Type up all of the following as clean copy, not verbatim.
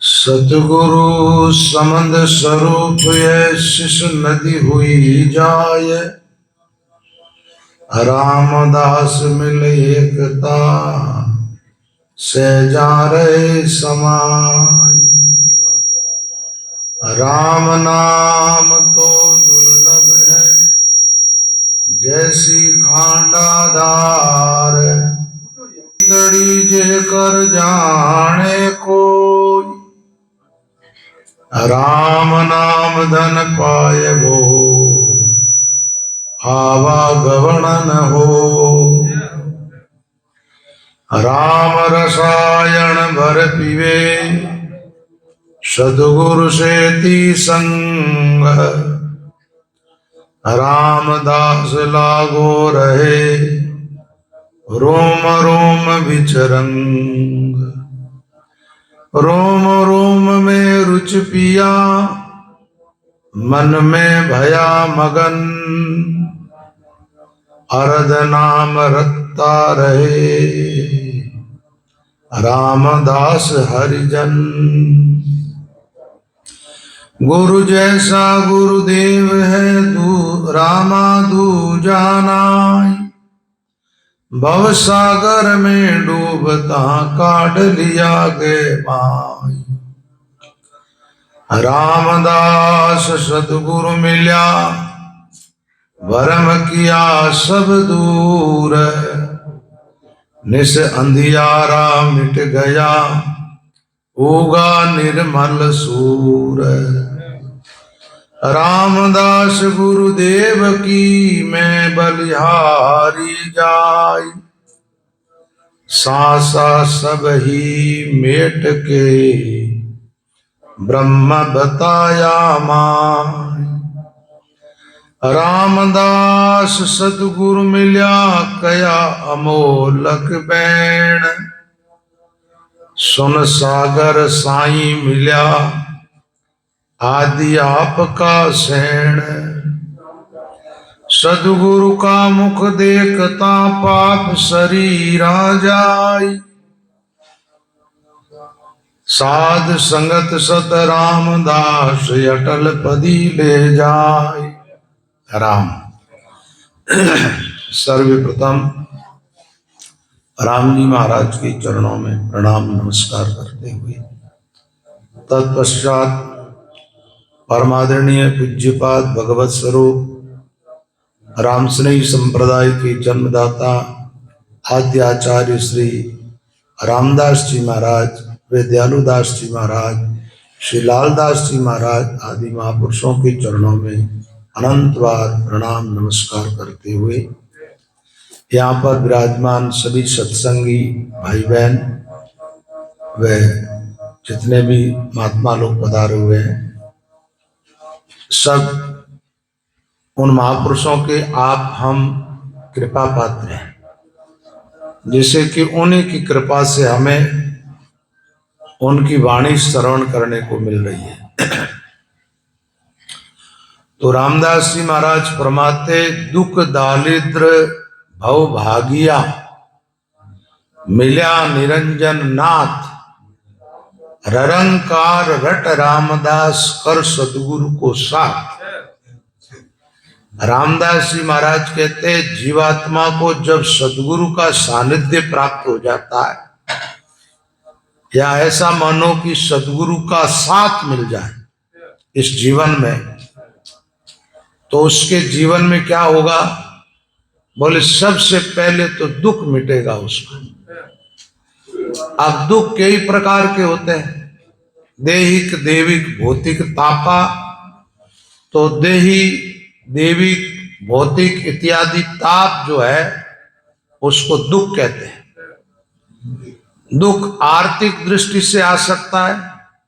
सतगुरु समंद स्वरूप ये शिशु नदी हुई जाय। रामदास मिल एकता सहजारे समाय। राम नाम तो दुर्लभ है जैसी खांडाधार। तड़ी जे कर जाने कोई राम नाम धन पाए वो आवागमन न हो। राम रसायन भर पीवे सद्गुरु सेती संग। रामदास लागो रहे रोम रोम विचरंग। रोम रोम में रुचि पिया मन में भया मगन। अरद नाम रत्ता रहे रामदास हरिजन। गुरु जैसा गुरुदेव है रामा दूजा नाई। भव सागर में डूबता काढ़ लिया गे माई। रामदास सतगुरु मिल्या भरम किया सब दूर। निस अंधियारा मिट गया उगा निर्मल सूर। रामदास गुरुदेव की मैं बलिहारी जाई। सासा सब ही मेट के ब्रह्म बताया माय। रामदास सतगुरु मिल्या कया अमोलक बैण। सुन सागर साई मिल्या आदि आपका सैण। सद्गुरु का मुख देखता पाप शरीरा जाई। साध संगत सत रामदास अटल पदी ले जाय। राम सर्वप्रथम राम जी महाराज के चरणों में प्रणाम नमस्कार करते हुए तत्पश्चात परमादरणीय पूज्यपाद भगवत स्वरूप रामस्नेही संप्रदाय के जन्मदाता आद्य आचार्य श्री रामदास जी महाराज, विद्यालुदास जी महाराज, श्री लालदास जी महाराज आदि महापुरुषों के चरणों में अनंत बार प्रणाम नमस्कार करते हुए यहाँ पर विराजमान सभी सत्संगी भाई बहन व जितने भी महात्मा लोग पधारे हुए हैं, सब उन महापुरुषों के आप हम कृपा पात्र हैं, जिससे कि उन्हीं की कृपा से हमें उनकी वाणी श्रवण करने को मिल रही है। तो रामदास जी महाराज फरमाते दुख दारिद्र भव भागिया मिल्या निरंजन नाथ। ररंकार रट रामदास कर सदगुरु को साथ। रामदास जी महाराज कहते जीवात्मा को जब सदगुरु का सानिध्य प्राप्त हो जाता है या ऐसा मानो कि सदगुरु का साथ मिल जाए इस जीवन में, तो उसके जीवन में क्या होगा? बोले सबसे पहले तो दुख मिटेगा उसका। अब दुख कई प्रकार के होते हैं, देहिक देविक भौतिक तापा। तो देही देविक भौतिक इत्यादि ताप जो है उसको दुख कहते हैं। दुख आर्थिक दृष्टि से आ सकता है,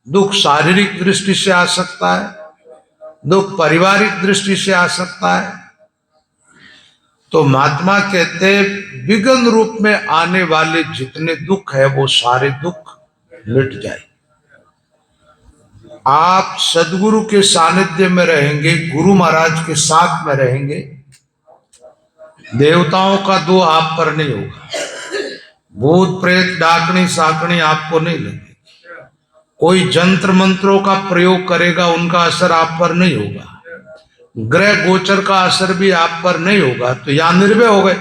दुख शारीरिक दृष्टि से आ सकता है, दुख पारिवारिक दृष्टि से आ सकता है। तो महात्मा कहते विघ्न रूप में आने वाले जितने दुख है वो सारे दुख मिट जाए। आप सदगुरु के सानिध्य में रहेंगे, गुरु महाराज के साथ में रहेंगे, देवताओं का दो आप पर नहीं होगा। भूत प्रेत डाकनी साकनी आपको नहीं लगेगी। कोई जंत्र मंत्रों का प्रयोग करेगा, उनका असर आप पर नहीं होगा। ग्रह गोचर का असर भी आप पर नहीं होगा। तो यहां निर्भय हो गए।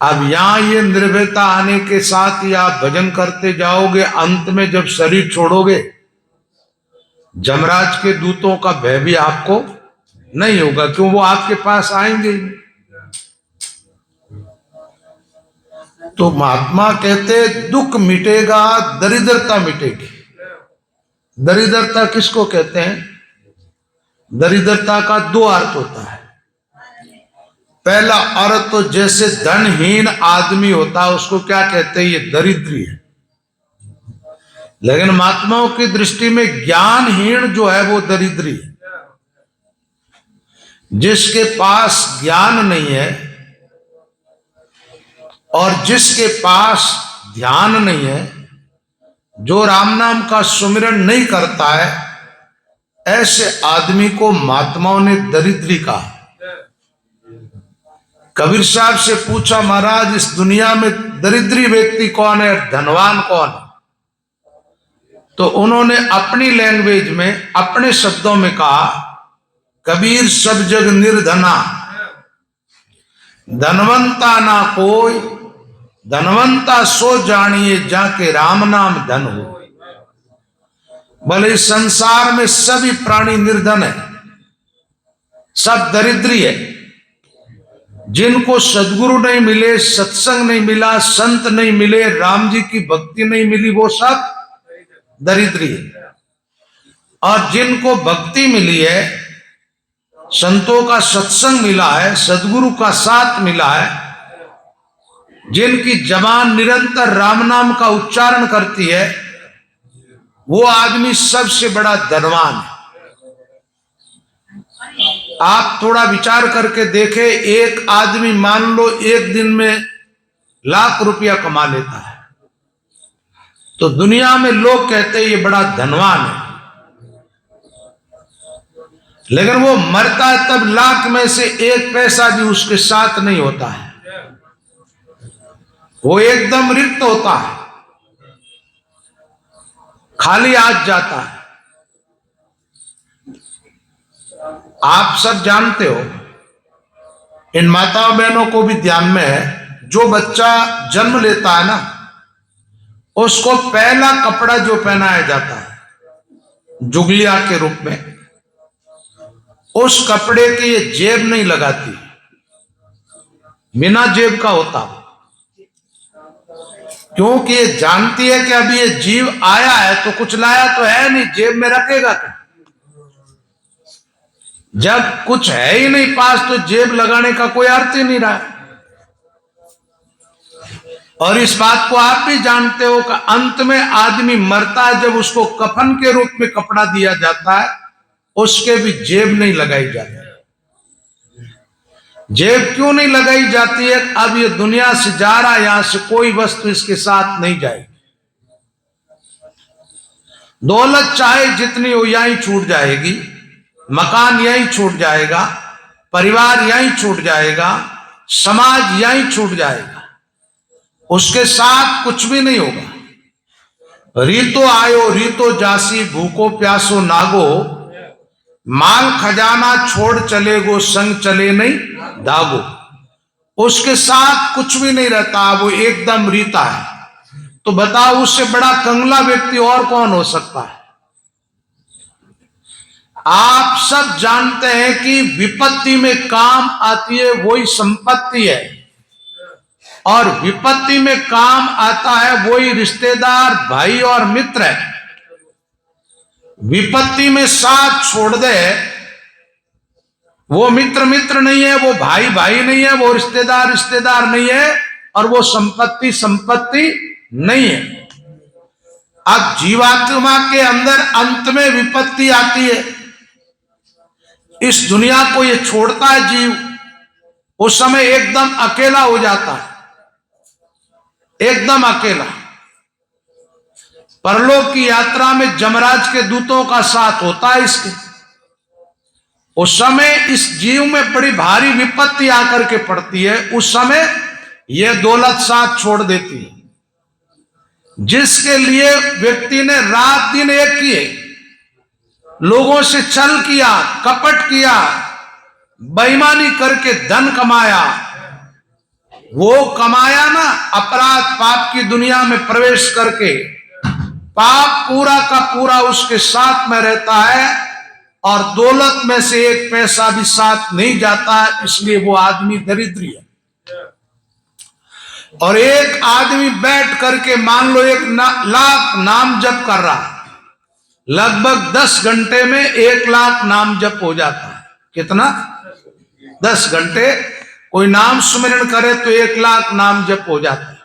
अब यहां ये निर्भयता आने के साथ ही आप भजन करते जाओगे। अंत में जब शरीर छोड़ोगे, जमराज के दूतों का भय भी आपको नहीं होगा, क्यों? वो आपके पास आएंगे। तो महात्मा कहते दुख मिटेगा, दरिद्रता मिटेगी। दरिद्रता किसको कहते हैं? दरिद्रता का दो अर्थ होता है। पहला अर्थ तो जैसे धनहीन आदमी होता है उसको क्या कहते हैं? ये दरिद्री है। लेकिन महात्माओं की दृष्टि में ज्ञानहीन जो है वो दरिद्री है। जिसके पास ज्ञान नहीं है और जिसके पास ध्यान नहीं है, जो राम नाम का सुमिरन नहीं करता है, ऐसे आदमी को महात्माओं ने दरिद्री कहा। कबीर साहब से पूछा, महाराज इस दुनिया में दरिद्री व्यक्ति कौन है, धनवान कौन है? तो उन्होंने अपनी लैंग्वेज में, अपने शब्दों में कहा, कबीर सब जग निर्धना, धनवंता ना कोई, धनवंता सो जानिए जाके राम नाम धन हो। भले संसार में सभी प्राणी निर्धन है, सब दरिद्री है। जिनको सदगुरु नहीं मिले, सत्संग नहीं मिला, संत नहीं मिले, राम जी की भक्ति नहीं मिली, वो सब दरिद्री है। और जिनको भक्ति मिली है, संतों का सत्संग मिला है, सदगुरु का साथ मिला है, जिनकी जबान निरंतर राम नाम का उच्चारण करती है, वो आदमी सबसे बड़ा धनवान है। आप थोड़ा विचार करके देखें, एक आदमी मान लो एक दिन में लाख रुपया कमा लेता है, तो दुनिया में लोग कहते हैं ये बड़ा धनवान है। लेकिन वो मरता है तब लाख में से एक पैसा भी उसके साथ नहीं होता है, वो एकदम रिक्त होता है, खाली हाथ जाता है। आप सब जानते हो, इन माताओं बहनों को भी ध्यान में है, जो बच्चा जन्म लेता है ना, उसको पहला कपड़ा जो पहनाया जाता है जुगलिया के रूप में, उस कपड़े की ये जेब नहीं लगाती, बिना जेब का होता, क्योंकि ये जानती है कि अभी ये जीव आया है तो कुछ लाया तो है नहीं, जेब में रखेगा क्या? जब कुछ है ही नहीं पास तो जेब लगाने का कोई अर्थ ही नहीं रहा। और इस बात को आप भी जानते हो कि अंत में आदमी मरता है, जब उसको कफन के रूप में कपड़ा दिया जाता है, उसके भी जेब नहीं लगाई जाती। जेब क्यों नहीं लगाई जाती है? अब ये दुनिया से जा रहा है, यहां से कोई वस्तु इसके साथ नहीं जाएगी। दौलत चाहे जितनी हो यहीं छूट जाएगी, मकान यहीं छूट जाएगा, परिवार यहीं छूट जाएगा, समाज यहीं छूट जाएगा, उसके साथ कुछ भी नहीं होगा। रीतो आयो रीतो जासी, भूखो प्यासो नागो, माल खजाना छोड़ चले गो, संग चले नहीं दागो। उसके साथ कुछ भी नहीं रहता, वो एकदम रीता है। तो बताओ, उससे बड़ा कंगला व्यक्ति और कौन हो सकता है? आप सब जानते हैं कि विपत्ति में काम आती है वही संपत्ति है, और विपत्ति में काम आता है वही रिश्तेदार, भाई और मित्र है। विपत्ति में साथ छोड़ दे, वो मित्र मित्र नहीं है, वो भाई भाई नहीं है, वो रिश्तेदार रिश्तेदार नहीं है, और वो संपत्ति संपत्ति नहीं है। अब जीवात्मा के अंदर अंत में विपत्ति आती है, इस दुनिया को ये छोड़ता है जीव, उस समय एकदम अकेला हो जाता है, एकदम अकेला। परलोक की यात्रा में जमराज के दूतों का साथ होता है इसके। उस समय इस जीव में बड़ी भारी विपत्ति आकर के पड़ती है, उस समय ये दौलत साथ छोड़ देती है। जिसके लिए व्यक्ति ने रात दिन एक किए, लोगों से छल किया, कपट किया, बेईमानी करके धन कमाया, वो कमाया ना अपराध पाप की दुनिया में प्रवेश करके, पाप पूरा का पूरा उसके साथ में रहता है और दौलत में से एक पैसा भी साथ नहीं जाता है, इसलिए वो आदमी दरिद्री है। और एक आदमी बैठ करके मान लो 1,00,000 नाम जप कर रहा है, लगभग 10 घंटे में 1,00,000 नाम जप हो जाता है। कितना? 10 घंटे कोई नाम सुमिरन करे तो 1,00,000 नाम जप हो जाता है।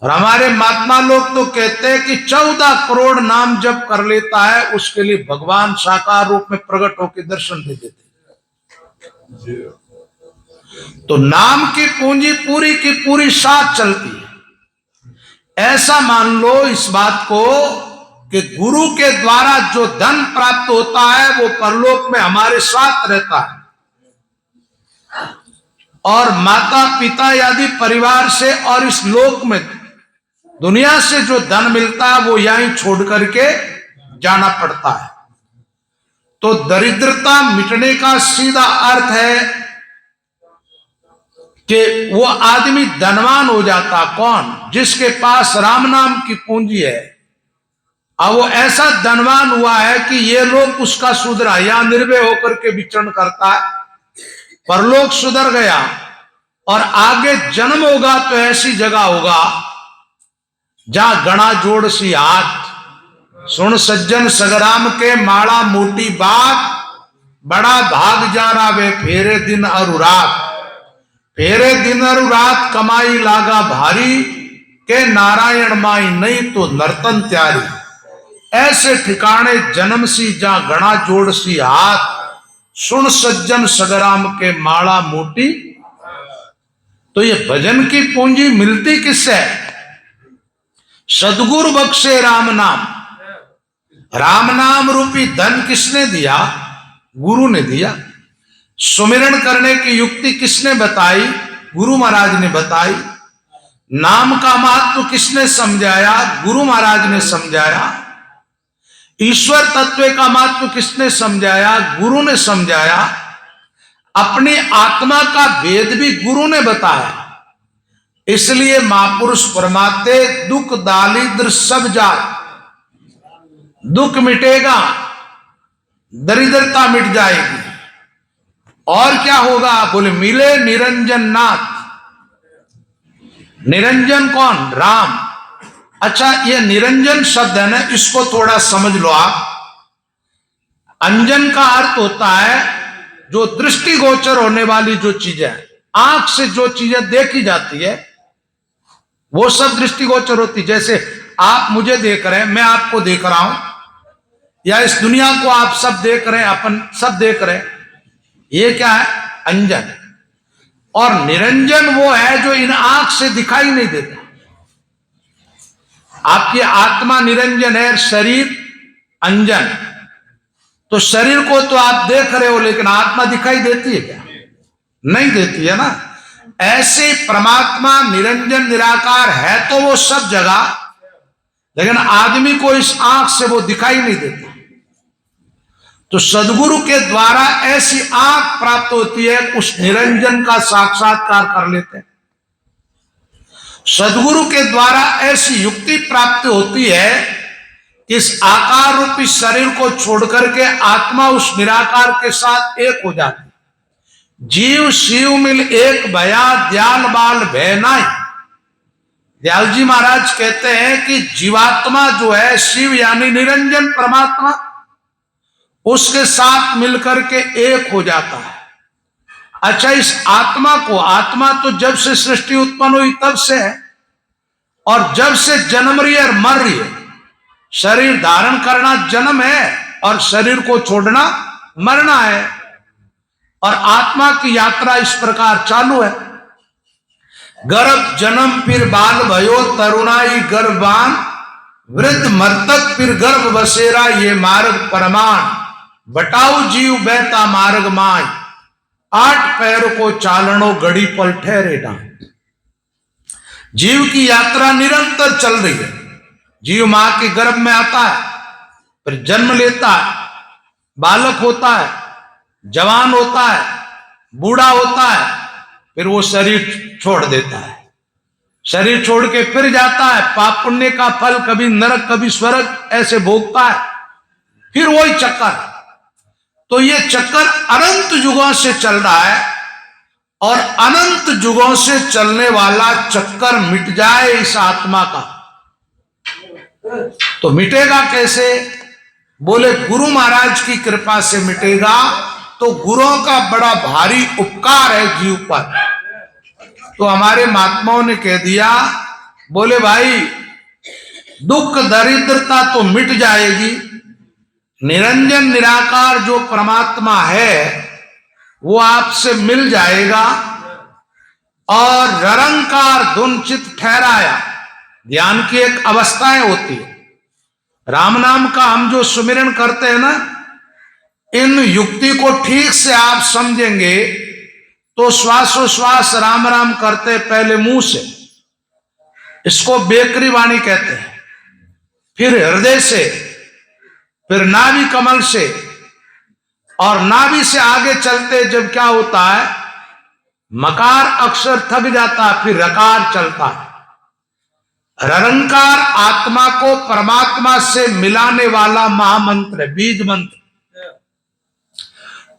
और हमारे महात्मा लोग तो कहते हैं कि 14 करोड़ नाम जप कर लेता है, उसके लिए भगवान साकार रूप में प्रकट होकर दर्शन दे देते। तो नाम की पूंजी पूरी की पूरी साथ चलती है। ऐसा मान लो इस बात को कि गुरु के द्वारा जो धन प्राप्त होता है वो परलोक में हमारे साथ रहता है, और माता पिता आदि परिवार से और इस लोक में दुनिया से जो धन मिलता है वो यहीं छोड़ करके जाना पड़ता है। तो दरिद्रता मिटने का सीधा अर्थ है कि वो आदमी धनवान हो जाता। कौन? जिसके पास राम नाम की पूंजी है। अब वो ऐसा धनवान हुआ है कि ये लोग उसका सुधरा, या निर्भय होकर के विचरण करता है, परलोक सुधर गया, और आगे जन्म होगा तो ऐसी जगह होगा जहां गणा जोड़ सी हाथ, सुन सज्जन सगराम के माड़ा मोटी बात, बड़ा भाग जा रहा वे फेरे दिन और रात, फेरे दिन और रात कमाई लागा भारी, के नारायण माई नहीं तो नर्तन त्यारी। ऐसे ठिकाने जन्म सी जहां गणा जोड़ सी हाथ, सुन सज्जन सगराम के माड़ा मोटी। तो ये भजन की पूंजी मिलती किससे? सदगुरु बख्शे राम नाम। राम नाम रूपी धन किसने दिया? गुरु ने दिया। सुमिरन करने की युक्ति किसने बताई? गुरु महाराज ने बताई। नाम का महत्व किसने समझाया? गुरु महाराज ने समझाया। ईश्वर तत्व का महत्व किसने समझाया? गुरु ने समझाया। अपनी आत्मा का भेद भी गुरु ने बताया। इसलिए महापुरुष फरमाते दुख दारिद्र सब जाए, दुख मिटेगा, दरिद्रता मिट जाएगी, और क्या होगा? बोले मिले निरंजन नाथ। निरंजन कौन? राम। अच्छा, ये निरंजन शब्द है ना, इसको थोड़ा समझ लो आप। अंजन का अर्थ होता है जो दृष्टिगोचर होने वाली जो चीजें, आंख से जो चीजें देखी जाती है वो सब दृष्टिगोचर होती। जैसे आप मुझे देख रहे हैं, मैं आपको देख रहा हूं, या इस दुनिया को आप सब देख रहे हैं, अपन सब देख रहे हैं, ये क्या है? अंजन। और निरंजन वो है जो इन आंख से दिखाई नहीं देता। आपकी आत्मा निरंजन है, शरीर अंजन। तो शरीर को तो आप देख रहे हो, लेकिन आत्मा दिखाई देती है क्या? नहीं देती है ना। ऐसे परमात्मा निरंजन निराकार है तो वो सब जगह, लेकिन आदमी को इस आंख से वो दिखाई नहीं देता। तो सदगुरु के द्वारा ऐसी आंख प्राप्त होती है, उस निरंजन का साक्षात्कार कर लेते हैं। सदगुरु के द्वारा ऐसी युक्ति प्राप्त होती है, इस आकार रूपी शरीर को छोड़ करके आत्मा उस निराकार के साथ एक हो जाती। जीव शिव मिल एक भया, दयाल बाल भय नाई। दयाल जी महाराज कहते हैं कि जीवात्मा जो है, शिव यानी निरंजन परमात्मा, उसके साथ मिलकर के एक हो जाता है। अच्छा, इस आत्मा को, आत्मा तो जब से सृष्टि उत्पन्न हुई तब से है, और जब से जन्म रही है और मर रही है। शरीर धारण करना जन्म है, और शरीर को छोड़ना मरना है। और आत्मा की यात्रा इस प्रकार चालू है। गर्भ जन्म फिर बाल भयो, तरुणाई गर्भवान, वृद्ध मर्तक फिर गर्भ बसेरा, ये मार्ग परमान, बटाऊ जीव बहता मार्ग माय, 8 पैर को चालनो घड़ी पल ठहरे ना। जीव की यात्रा निरंतर चल रही है। जीव मां के गर्भ में आता है, फिर जन्म लेता है, बालक होता है, जवान होता है, बूढ़ा होता है, फिर वो शरीर छोड़ देता है। शरीर छोड़ के फिर जाता है, पाप पुण्य का फल कभी नरक कभी स्वर्ग ऐसे भोगता है, फिर वही चक्कर। तो ये चक्कर अनंत युगों से चल रहा है, और अनंत युगों से चलने वाला चक्कर मिट जाए इस आत्मा का, तो मिटेगा कैसे? बोले गुरु महाराज की कृपा से मिटेगा। तो गुरुओं का बड़ा भारी उपकार है जीव पर। तो हमारे महात्माओं ने कह दिया, बोले भाई दुख दरिद्रता तो मिट जाएगी, निरंजन निराकार जो परमात्मा है वो आपसे मिल जाएगा। और निरंकार धुन चित ठहराया, ध्यान की एक अवस्थाएं होती है। राम नाम का हम जो सुमिरन करते हैं ना, इन युक्ति को ठीक से आप समझेंगे तो श्वासोश्वास राम राम करते पहले मुंह से, इसको बेकरी वाणी कहते हैं, फिर हृदय से, फिर नाभि कमल से, और नाभि से आगे चलते जब क्या होता है, मकार अक्षर थक जाता है, फिर रकार चलता है। निरंकार आत्मा को परमात्मा से मिलाने वाला महामंत्र है, बीज मंत्र।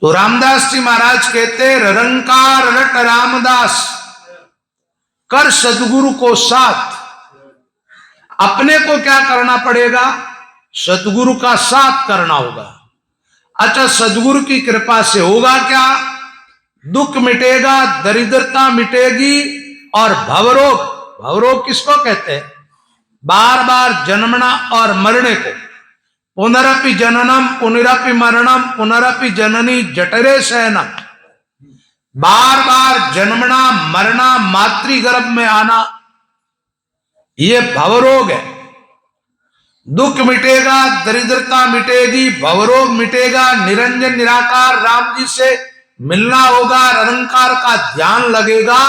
तो रामदास जी महाराज कहते, निरंकार रट रामदास कर सदगुरु को साथ। अपने को क्या करना पड़ेगा? सदगुरु का साथ करना होगा। अच्छा, सदगुरु की कृपा से होगा क्या? दुख मिटेगा, दरिद्रता मिटेगी, और भवरोग, भवरोग किसको कहते हैं? बार बार जन्मना और मरने को। पुनरपि जननम पुनरपि मरणम पुनरपि जननी जठरे शयनम। बार बार जन्मना, मरना, मातृगर्भ में आना, ये भवरोग है। दुख मिटेगा, दरिद्रता मिटेगी, भवरोग मिटेगा, निरंजन निराकार राम जी से मिलना होगा, निरंकार का ध्यान लगेगा,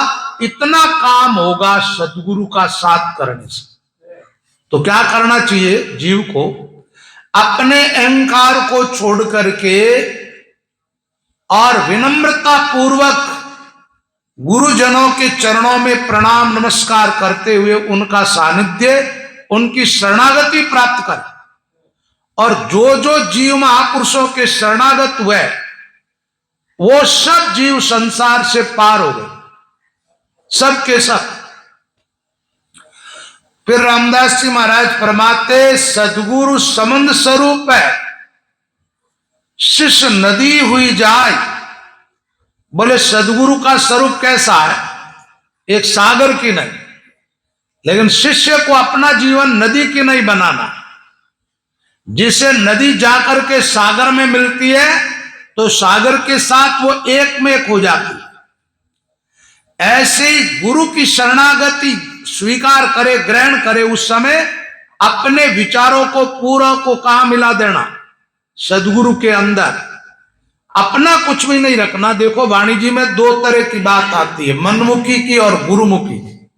इतना काम होगा सदगुरु का साथ करने से। तो क्या करना चाहिए जीव को? अपने अहंकार को छोड़ करके और विनम्रता पूर्वक गुरुजनों के चरणों में प्रणाम नमस्कार करते हुए उनका सानिध्य, उनकी शरणागति प्राप्त कर। और जो जो जीव महापुरुषों के शरणागत हुए, वो सब जीव संसार से पार हो गए, सब के सब। फिर रामदास जी महाराज फरमाते, सदगुरु समंद स्वरूप है, शिष्य नदी हुई जाए। बोले सदगुरु का स्वरूप कैसा है? एक सागर की नहीं, लेकिन शिष्य को अपना जीवन नदी की नहीं बनाना। जिसे नदी जाकर के सागर में मिलती है, तो सागर के साथ वो एक में एक हो जाती है। ऐसे ही गुरु की शरणागति स्वीकार करे, ग्रहण करे, उस समय अपने विचारों को पूरा को कहां मिला देना? सदगुरु के अंदर। अपना कुछ भी नहीं रखना। देखो वाणी जी में दो तरह की बात आती है, मनमुखी की और गुरुमुखी की।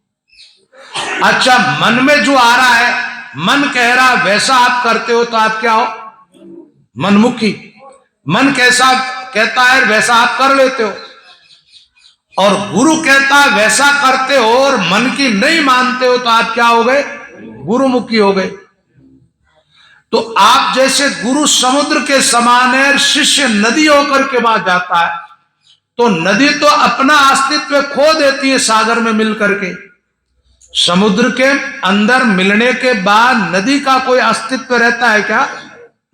अच्छा, मन में जो आ रहा है, मन कह रहा है वैसा आप करते हो, तो आप क्या हो? मनमुखी। मन कैसा कहता है वैसा आप कर लेते हो। और गुरु कहता है वैसा करते हो और मन की नहीं मानते हो, तो आप क्या हो गए? गुरुमुखी हो गए। तो आप जैसे गुरु समुद्र के समान है, शिष्य नदी होकर के वहां जाता है, तो नदी तो अपना अस्तित्व खो देती है सागर में मिल करके। समुद्र के अंदर मिलने के बाद नदी का कोई अस्तित्व रहता है क्या?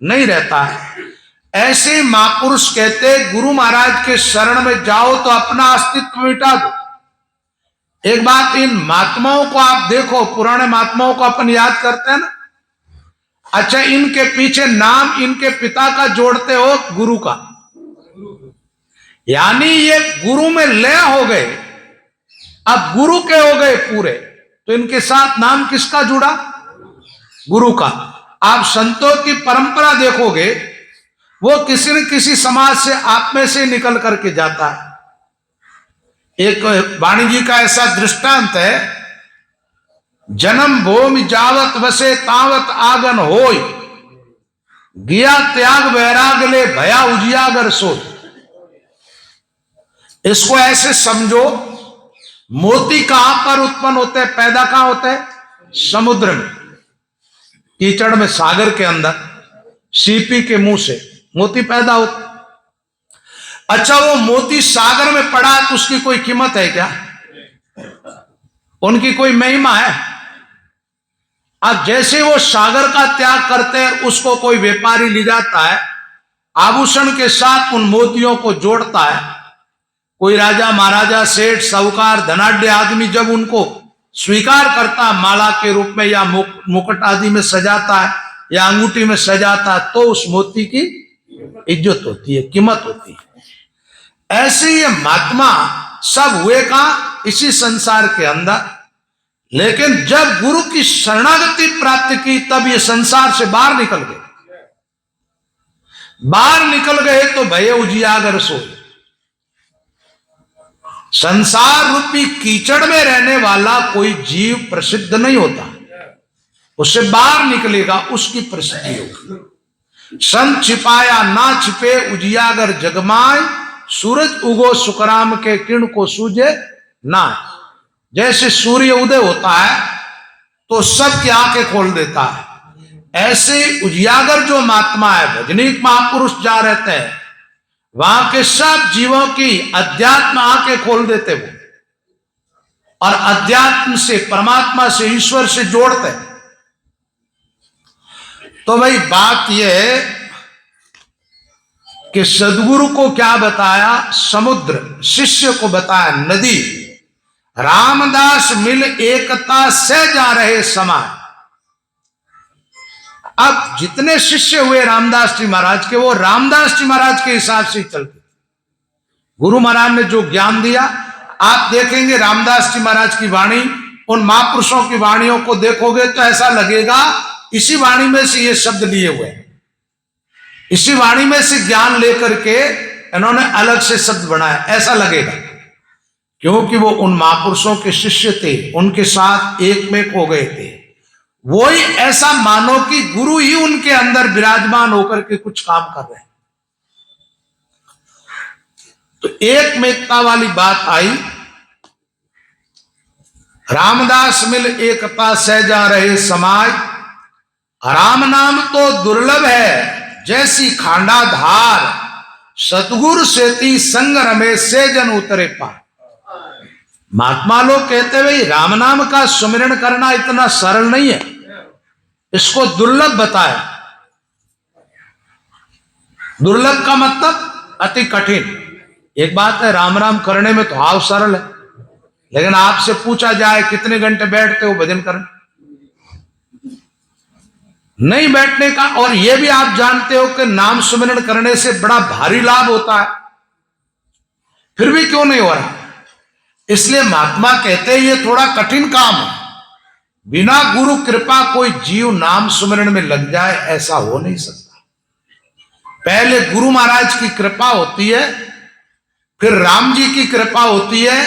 नहीं रहता है। ऐसे महापुरुष कहते, गुरु महाराज के शरण में जाओ तो अपना अस्तित्व मिटा दो। एक बात, इन महात्माओं को आप देखो, पुराने महात्माओं को अपन याद करते हैं ना। अच्छा, इनके पीछे नाम इनके पिता का जोड़ते हो, गुरु का, यानी ये गुरु में लय हो गए, अब गुरु के हो गए पूरे। तो इनके साथ नाम किसका जुड़ा? गुरु का। आप संतों की परंपरा देखोगे, वो किसी न किसी समाज से आप में से निकल करके जाता है। एक वाणी जी का ऐसा दृष्टांत है, जन्म भूमि जावत वसे तावत आगन होय, गया त्याग वैराग ले भया उजियागर सोय। इसको ऐसे समझो, मोती कहां पर उत्पन्न होते हैं, पैदा कहां होते हैं? समुद्र में, कीचड़ में, सागर के अंदर सीपी के मुंह से मोती पैदा होते। अच्छा, वो मोती सागर में पड़ा है तो उसकी कोई कीमत है क्या? उनकी कोई महिमा है? अब जैसे वो सागर का त्याग करते हैं, उसको कोई व्यापारी ले जाता है, आभूषण के साथ उन मोतियों को जोड़ता है। कोई राजा महाराजा सेठ साहूकार धनाढ्य आदमी जब उनको स्वीकार करता है माला के रूप में या मुकुट आदि में सजाता है या अंगूठी में सजाता है, तो उस मोती की इज्जत होती है, कीमत होती है। ऐसे ये महात्मा सब हुए कहां? इसी संसार के अंदर। लेकिन जब गुरु की शरणागति प्राप्त की तब ये संसार से बाहर निकल गए। बाहर निकल गए तो भय उजियागर सोय। संसार रूपी कीचड़ में रहने वाला कोई जीव प्रसिद्ध नहीं होता, उससे बाहर निकलेगा उसकी प्रसिद्धि होगी। संत छिपाया ना छिपे उजियागर जगमाय, सूरज उगो सुखराम के किरण को सूझे ना। जैसे सूर्य उदय होता है तो सबकी आंखें खोल देता है, ऐसे उजियागर जो महात्मा है, भजनीक महापुरुष जा रहते हैं, वहां के सब जीवों की अध्यात्म आंखें खोल देते वो, और अध्यात्म से, परमात्मा से, ईश्वर से जोड़ते हैं। तो भाई बात यह है कि सदगुरु को क्या बताया? समुद्र। शिष्य को बताया नदी। रामदास मिल एकता से जा रहे समाय। अब जितने शिष्य हुए रामदास जी महाराज के, वो रामदास जी महाराज के हिसाब से ही चलते। गुरु महाराज ने जो ज्ञान दिया, आप देखेंगे रामदास जी महाराज की वाणी, उन महापुरुषों की वाणियों को देखोगे तो ऐसा लगेगा इसी वाणी में से ये शब्द लिए हुए, इसी वाणी में से ज्ञान लेकर के इन्होंने अलग से शब्द बनाया, ऐसा लगेगा। क्योंकि वो उन महापुरुषों के शिष्य थे, उनके साथ एक में हो गए थे। वही ऐसा मानो कि गुरु ही उनके अंदर विराजमान होकर के कुछ काम कर रहे हैं। तो एक मेकता वाली बात आई। रामदास मिल एकता से जा रहे समाय, राम नाम तो दुर्लभ है जैसी खांडा धार, सतगुरु सेती संग रमे से जन उतरे पार। महात्मा लोग कहते भाई राम नाम का सुमिरन करना इतना सरल नहीं है, इसको दुर्लभ बताया। दुर्लभ का मतलब अति कठिन। एक बात है, राम राम करने में तो हाव सरल है, लेकिन आपसे पूछा जाए कितने घंटे बैठते हो भजन करने, नहीं बैठने का। और यह भी आप जानते हो कि नाम सुमिरन करने से बड़ा भारी लाभ होता है, फिर भी क्यों नहीं हो रहा? इसलिए महात्मा कहते हैं ये थोड़ा कठिन काम है। बिना गुरु कृपा कोई जीव नाम सुमिरन में लग जाए, ऐसा हो नहीं सकता। पहले गुरु महाराज की कृपा होती है, फिर राम जी की कृपा होती है,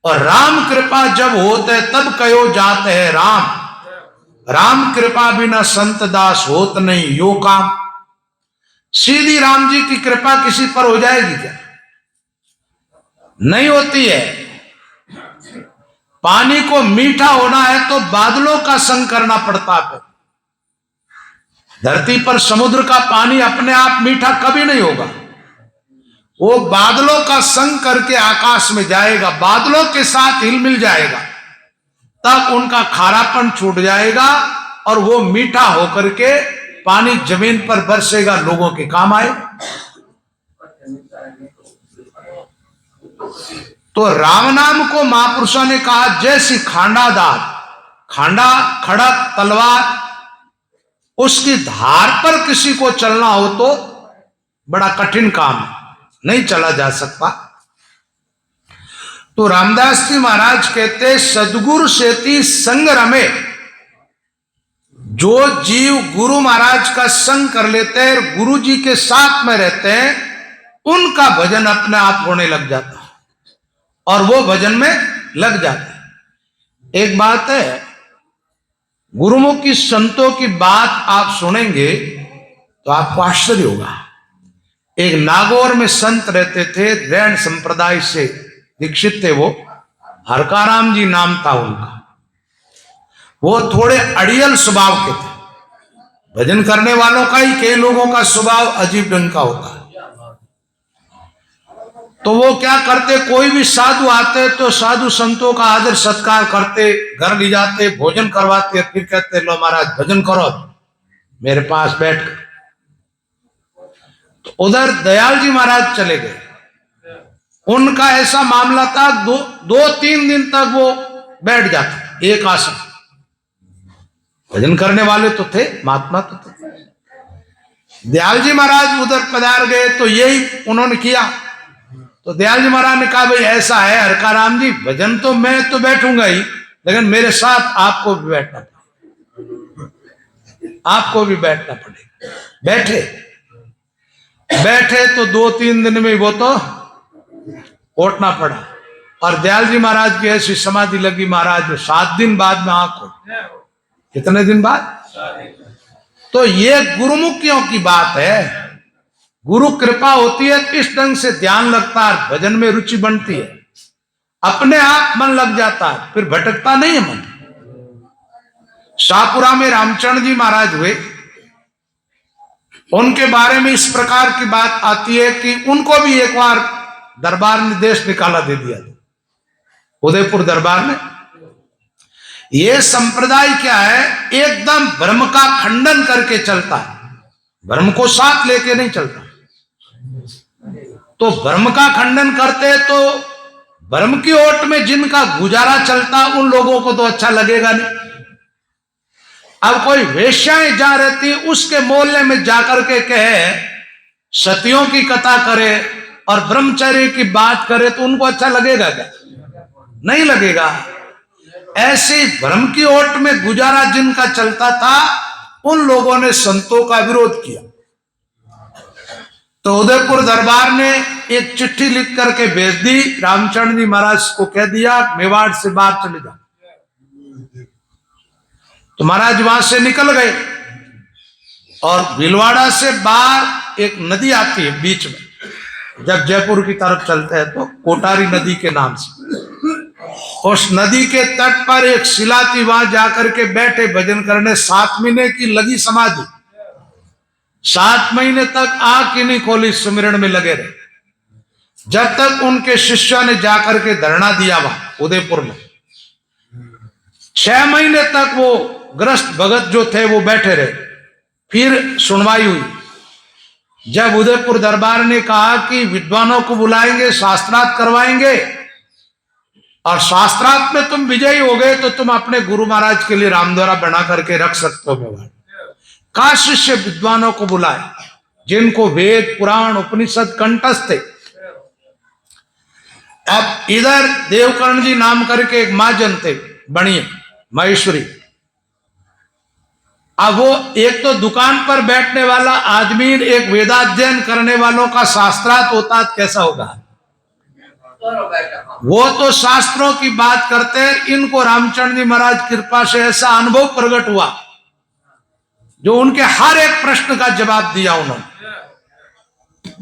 और राम कृपा जब होते तब कहो जाते हैं राम। राम कृपा बिना संत दास होत नहीं यो काम। सीधी राम जी की कृपा किसी पर हो जाएगी क्या? नहीं होती है। पानी को मीठा होना है तो बादलों का संग करना पड़ता है। धरती पर समुद्र का पानी अपने आप मीठा कभी नहीं होगा, वो बादलों का संग करके आकाश में जाएगा, बादलों के साथ हिल मिल जाएगा, तब उनका खारापन छूट जाएगा और वो मीठा होकर के पानी जमीन पर बरसेगा, लोगों के काम आए। तो राम नाम को महापुरुषों ने कहा जैसी खांडादार, खांडा खड़क तलवार, उसकी धार पर किसी को चलना हो तो बड़ा कठिन काम है, नहीं चला जा सकता। तो रामदास जी महाराज कहते सदगुरु सेती संग रमे। जो जीव गुरु महाराज का संग कर लेते हैं, गुरु जी के साथ में रहते हैं, उनका भजन अपने आप होने लग जाता है और वो भजन में लग जाते हैं। एक बात है, गुरुमुखी संतों की बात आप सुनेंगे तो आपको आश्चर्य होगा। एक नागौर में संत रहते थे, रैन संप्रदाय से दीक्षित थे वो, हरकाराम जी नाम था उनका। वो थोड़े अड़ियल स्वभाव के थे। भजन करने वालों का ही कई लोगों का स्वभाव अजीब ढंग का होता है। तो वो क्या करते, कोई भी साधु आते तो साधु संतों का आदर सत्कार करते, घर ले जाते, भोजन करवाते, फिर कहते लो महाराज भजन करो मेरे पास बैठ कर। तो उधर दयाल जी महाराज चले गए। उनका ऐसा मामला था, दो तीन दिन तक वो बैठ जाते एक आसन। भजन करने वाले तो थे, महात्मा तो थे। दयाल जी महाराज उधर पधार गए तो यही उन्होंने किया। तो दयाल जी महाराज ने कहा भाई ऐसा है हरकाराम जी, भजन तो मैं तो बैठूंगा ही, लेकिन मेरे साथ आपको भी बैठना पड़ेगा, आपको भी बैठना पड़ेगा। बैठे बैठे तो 2-3 दिन में वो तो उठना पड़ा। और दयाल जी महाराज की ऐसी समाधि लगी, महाराज 7 दिन बाद में आंख खोली। कितने दिन बाद? तो ये गुरुमुखियों की बात है। गुरु कृपा होती है, इस ढंग से ध्यान लगता है, भजन में रुचि बनती है, अपने आप मन लग जाता है, फिर भटकता नहीं है मन। शाहपुरा में रामचरण जी महाराज हुए, उनके बारे में इस प्रकार की बात आती है कि उनको भी एक बार दरबार ने देश निकाला दे दिया था, उदयपुर दरबार में। ये संप्रदाय क्या है, एकदम भ्रम का खंडन करके चलता है, भ्रम को साथ लेके नहीं चलता। तो भ्रम का खंडन करते तो भ्रम की ओट में जिनका गुजारा चलता उन लोगों को तो अच्छा लगेगा नहीं। अब कोई वेश्याएं जा रहती, उसके मोहल्ले में जाकर के कहे सतियों की कथा करे और ब्रह्मचर्य की बात करे तो उनको अच्छा लगेगा क्या? नहीं लगेगा। ऐसे भ्रम की ओट में गुजारा जिनका चलता था उन लोगों ने संतों का विरोध किया। तो उदयपुर दरबार ने एक चिट्ठी लिख करके भेज दी, रामचरण जी महाराज को कह दिया मेवाड़ से बाहर चले जाओ। तो महाराज वहां से निकल गए और भीलवाड़ा से बाहर एक नदी आती है बीच में, जब जयपुर की तरफ चलते हैं तो कोटारी नदी के नाम से। उस नदी के तट पर एक शिला थी, वहां जाकर के बैठे भजन करने। 7 महीने की लगी समाधि, 7 महीने तक आंख ही नहीं खोली, सुमिरन में लगे रहे, जब तक उनके शिष्यों ने जाकर के धरना दिया वहां उदयपुर में। 6 महीने तक वो ग्रस्त भगत जो थे वो बैठे रहे, फिर सुनवाई हुई। जब उदयपुर दरबार ने कहा कि विद्वानों को बुलाएंगे, शास्त्रार्थ करवाएंगे, और शास्त्रार्थ में तुम विजयी हो गए तो तुम अपने गुरु महाराज के लिए रामद्वारा बना करके रख सकते हो मेवाड़। का शिष्य विद्वानों को बुलाए जिनको वेद पुराण उपनिषद कंठस्थ थे। अब इधर देवकर्ण जी नाम करके एक महाजन थे, बणिए महेश्वरी। अब वो एक तो दुकान पर बैठने वाला आदमी एक वेदाध्ययन करने वालों का शास्त्रार्थ होता है, कैसा होगा? वो तो शास्त्रों की बात करते हैं। इनको रामचरण जी महाराज कृपा से ऐसा अनुभव प्रकट हुआ जो उनके हर एक प्रश्न का जवाब दिया उन्होंने।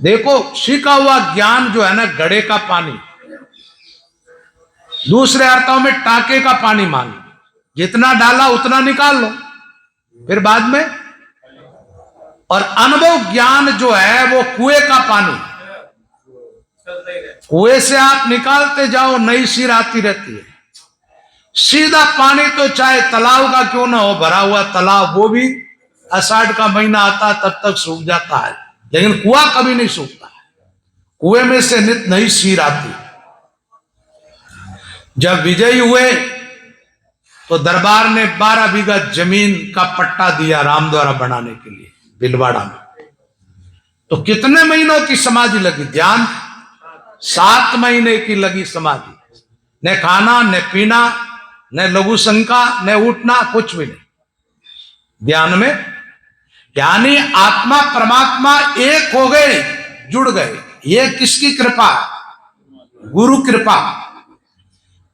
देखो सीखा हुआ ज्ञान जो है ना, घड़े का पानी, दूसरे अर्थों में टाके का पानी मान लो, जितना डाला उतना निकाल लो फिर बाद में। और अनुभव ज्ञान जो है वो कुएं का पानी, कुएं से आप निकालते जाओ नई सीर आती रहती है। सीधा पानी तो चाहे तालाब का क्यों ना हो, भरा हुआ तालाब, वो भी आषाढ़ का महीना आता तब तक सूख जाता है, लेकिन कुआं कभी नहीं सूखता है। कुएं में से नित नई सीर आती। जब विजयी हुए तो दरबार ने 12 बीघा जमीन का पट्टा दिया रामद्वारा बनाने के लिए भीलवाड़ा में। तो कितने महीनों की समाधि लगी? ध्यान 7 महीने की लगी समाधि। न खाना न पीना न लघु शंका न उठना, कुछ भी नहीं, ध्यान में। यानी आत्मा परमात्मा एक हो गए, जुड़ गए। ये किसकी कृपा? गुरु कृपा।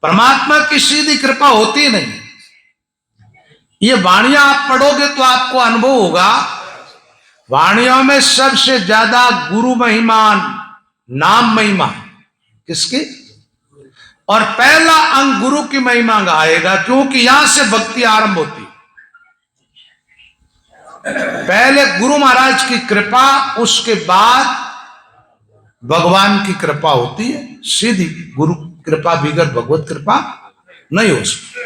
परमात्मा की सीधी कृपा होती नहीं, ये वाणियां आप पढ़ोगे तो आपको अनुभव होगा, वाणियों में सबसे ज्यादा गुरु महिमा, नाम महिमा किसकी, और पहला अंग गुरु की महिमा का आएगा, क्योंकि यहां से भक्ति आरंभ होती है। पहले गुरु महाराज की कृपा, उसके बाद भगवान की कृपा होती है। सीधी गुरु कृपा बिगर भगवत कृपा नहीं हो सकती,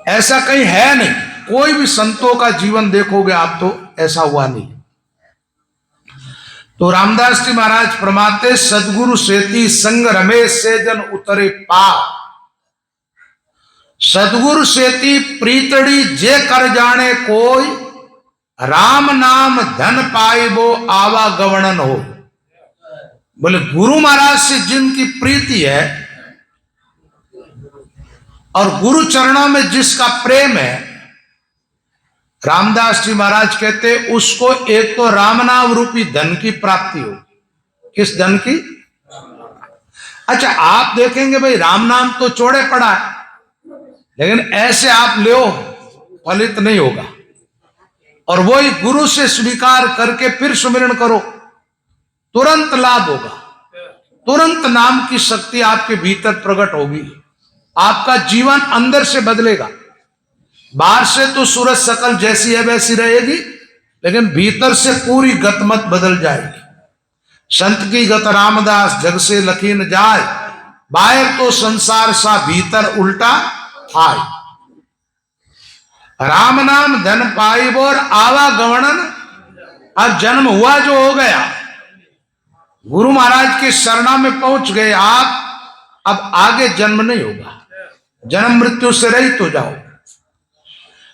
ऐसा कहीं है नहीं। कोई भी संतों का जीवन देखोगे आप तो ऐसा हुआ नहीं। तो रामदास जी महाराज फरमाते, सदगुरु सेती संग रमेश से जन उतरे पार। सदगुरु सेती प्रीतड़ी जे कर जाने कोई, राम नाम धन पाए वो आवागमन हो। बोले गुरु महाराज से जिनकी प्रीति है और गुरु चरणों में जिसका प्रेम है, रामदास जी महाराज कहते उसको एक तो राम नाम रूपी धन की प्राप्ति हो। किस धन की? अच्छा, आप देखेंगे भाई राम नाम तो चौड़े पड़ा है, लेकिन ऐसे आप लो फलित नहीं होगा। और वही गुरु से स्वीकार करके फिर सुमिरन करो, तुरंत लाभ होगा, तुरंत नाम की शक्ति आपके भीतर प्रकट होगी, आपका जीवन अंदर से बदलेगा। बाहर से तो सूरज सकल जैसी है वैसी रहेगी, लेकिन भीतर से पूरी गतमत बदल जाएगी। संत की गत रामदास जग से लखी न जाए, बाहर तो संसार सा भीतर उल्टा आए। राम नाम धन पाई और आवागमन। अब जन्म हुआ जो हो गया, गुरु महाराज के शरणा में पहुंच गए आप, अब आगे जन्म नहीं होगा, जन्म मृत्यु से रहित हो जाओ।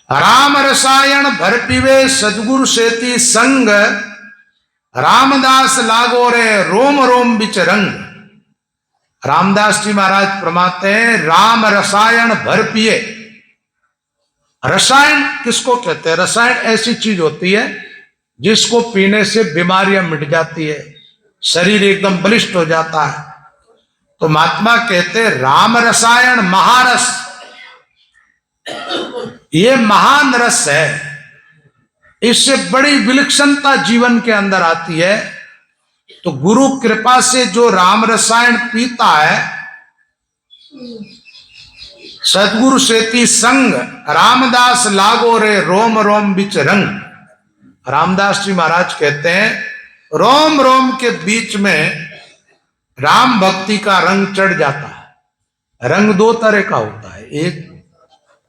राम रसायन भर पीवे सदगुरु सेती संग, रामदास लागो रे रोम रोम बिच रंग। रामदास जी महाराज फरमाते हैं, राम रसायन भर पिए। रसायन किसको कहते हैं? रसायन ऐसी चीज होती है जिसको पीने से बीमारियां मिट जाती है, शरीर एकदम बलिष्ठ हो जाता है। तो महात्मा कहते हैं राम रसायन महारस, ये महान रस है, इससे बड़ी विलक्षणता जीवन के अंदर आती है। तो गुरु कृपा से जो राम रसायन पीता है, सदगुरु सेती संग, रामदास लागो रे रोम रोम बिच रंग। रामदास जी महाराज कहते हैं, रोम रोम के बीच में राम भक्ति का रंग चढ़ जाता है। रंग दो तरह का होता है, एक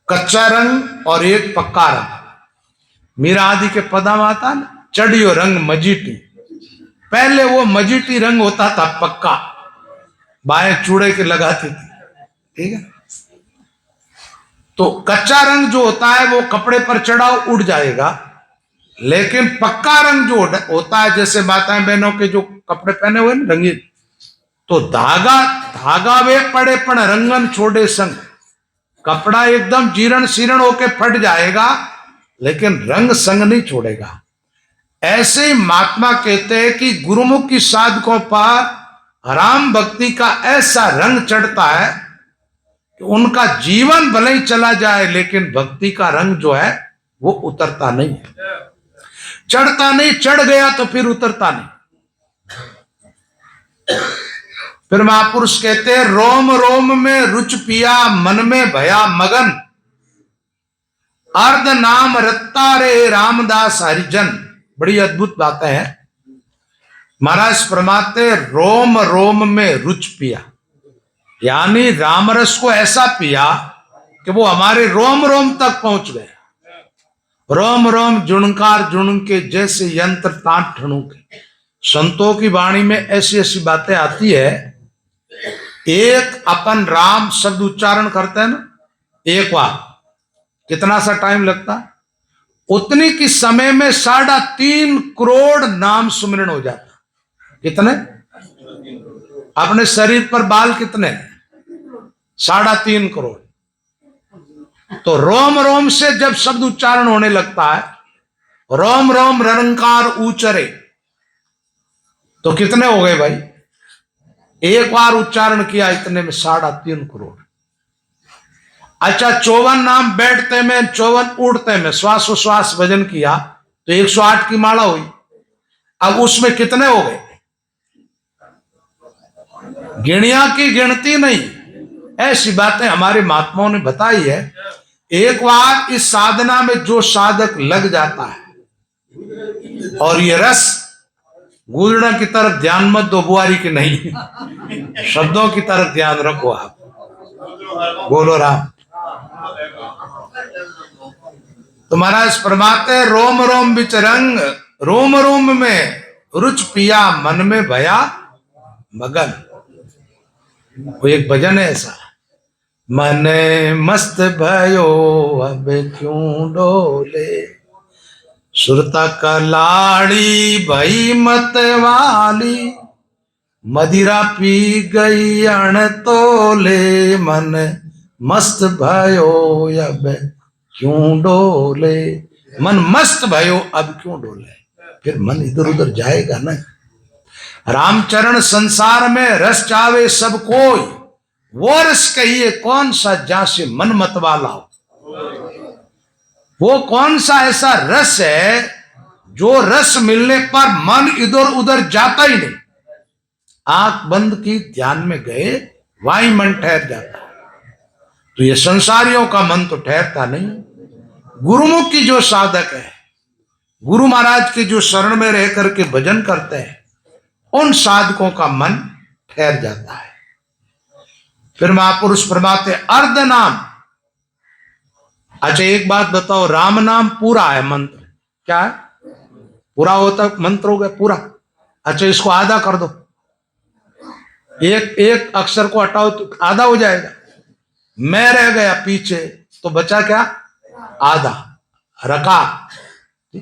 कच्चा रंग और एक पक्का रंग। मीरा आदि के पदा में आता ना, चढ़ियो रंग मजीटी। पहले वो मजीटी रंग होता था पक्का, बाएं चूड़े के लगाती थी, ठीक है। तो कच्चा रंग जो होता है वो कपड़े पर चढ़ाओ उड़ जाएगा, लेकिन पक्का रंग जो होता है, जैसे माताएं बहनों के जो कपड़े पहने हुए ना रंगीन, तो धागा धागा वे पड़े पण रंगन छोड़े संग। कपड़ा एकदम जीर्ण शीर्ण होके फट जाएगा, लेकिन रंग संग नहीं छोड़ेगा। ऐसे ही महात्मा कहते हैं कि गुरुमुखी साधकों पर राम भक्ति का ऐसा रंग चढ़ता है कि उनका जीवन भले ही चला जाए, लेकिन भक्ति का रंग जो है वो उतरता नहीं है, चढ़ता नहीं। चढ़ गया तो फिर उतरता नहीं। फिर महापुरुष कहते हैं, रोम रोम में रुच पिया मन में भया मगन, अर्ध नाम रत्ता रे रामदास हरिजन। बड़ी अद्भुत बातें हैं। महाराज फरमाते, रोम रोम में रुच पिया, यानी रामरस को ऐसा पिया कि वो हमारे रोम रोम तक पहुंच गया। रोम रोम जुणकार जुण के जैसे यंत्र तांट ठणु के। संतों की वाणी में ऐसी ऐसी बातें आती है। एक अपन राम शब्द उच्चारण करते हैं ना, एक बार कितना सा टाइम लगता है, उतनी की समय में 3.5 करोड़ नाम सुमिरन हो जाता। कितने? अपने शरीर पर बाल कितने? 3.5 करोड़। तो रोम रोम से जब शब्द उच्चारण होने लगता है, रोम रोम रंकार उचरे, तो कितने हो गए भाई? एक बार उच्चारण किया इतने में 3.5 करोड़। अच्छा 54 नाम बैठते में, 54 उड़ते में, श्वासोश्वास भजन किया तो 108 की माला हुई। अब उसमें कितने हो गए? गिणिया की गिनती नहीं। ऐसी बातें हमारे महात्माओं ने बताई है। एक बार इस साधना में जो साधक लग जाता है, और ये रस गुरुना की तरफ ध्यान मत दो, बुआरी की नहीं, शब्दों की तरफ ध्यान रखो आप। बोलो राम। तो महाराज फरमाते रोम रोम बिच रंग, रोम रोम में रुच पिया, मन में भया मगन। वो एक भजन है ऐसा, मन मस्त भयो अब क्यों डोले, सुरता का लाड़ी भई मत वाली, मदिरा पी गई अण तोले, मन मस्त भयो अब क्यों डोले। मन मस्त भयो अब क्यों डोले, फिर मन इधर उधर जाएगा ना। रामचरण संसार में रस चावे सब कोई, वो रस कहिए कौन सा जासे मन मत वाला हो। वो कौन सा ऐसा रस है जो रस मिलने पर मन इधर उधर जाता ही नहीं। आंख बंद की ध्यान में गए, वहीं मन ठहर जाता है। तो ये संसारियों का मन तो ठहरता नहीं। गुरुमुखी जो साधक है, गुरु महाराज के जो शरण में रह करके भजन करते हैं, उन साधकों का मन ठहर जाता है। फिर महापुरुष फरमाते अर्ध नाम। अच्छा एक बात बताओ, राम नाम पूरा है मंत्र, क्या है? पूरा होता मंत्र हो गया पूरा। अच्छा इसको आधा कर दो, एक अक्षर को हटाओ तो आधा हो जाएगा। मैं रह गया पीछे तो बचा क्या? आधा, रकार।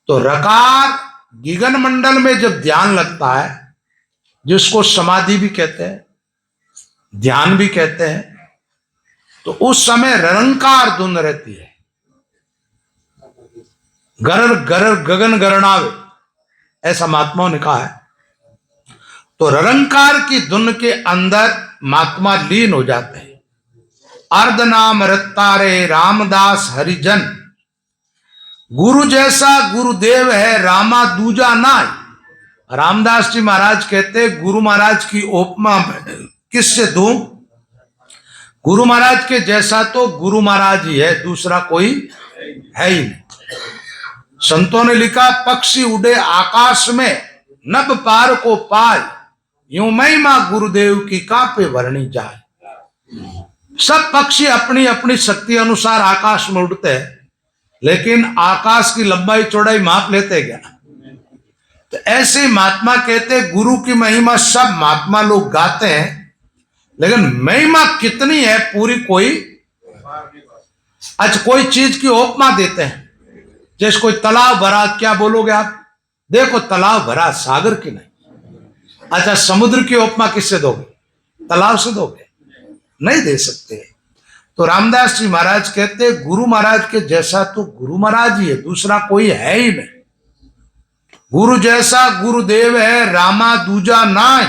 तो रकार गिगन मंडल में जब ध्यान लगता है, जिसको समाधि भी कहते हैं, ध्यान भी कहते हैं, तो उस समय रंकार धुन रहती है। गरर गरर गगन गरणावे, ऐसा महात्माओं ने कहा है। तो रंकार की धुन के अंदर महात्मा लीन हो जाते हैं। अर्ध नाम रत्तारे रामदास हरिजन, गुरु जैसा गुरुदेव है रामा दूजा नाय। रामदास जी महाराज कहते गुरु महाराज की उपमा किससे दूं? गुरु महाराज के जैसा तो गुरु महाराज ही है, दूसरा कोई है ही नहीं। संतों ने लिखा पक्षी उड़े आकाश में, नभ पार को पाए, यूं महिमा गुरुदेव की कापे वर्णी जाए। सब पक्षी अपनी अपनी शक्ति अनुसार आकाश में उड़ते हैं, लेकिन आकाश की लंबाई चौड़ाई माप लेते क्या? तो ऐसे महात्मा कहते गुरु की महिमा सब महात्मा लोग गाते हैं, लेकिन महिमा कितनी है पूरी कोई। अच्छा कोई चीज की उपमा देते हैं, जैसे कोई तालाब भरा, क्या बोलोगे आप? देखो तालाब भरा, सागर की नहीं। अच्छा समुद्र की उपमा किससे दोगे? तालाब से दोगे? नहीं दे सकते। तो रामदास जी महाराज कहते गुरु महाराज के जैसा तो गुरु महाराज ही है, दूसरा कोई है ही नहीं। गुरु जैसा गुरुदेव है रामा दूजा नाय,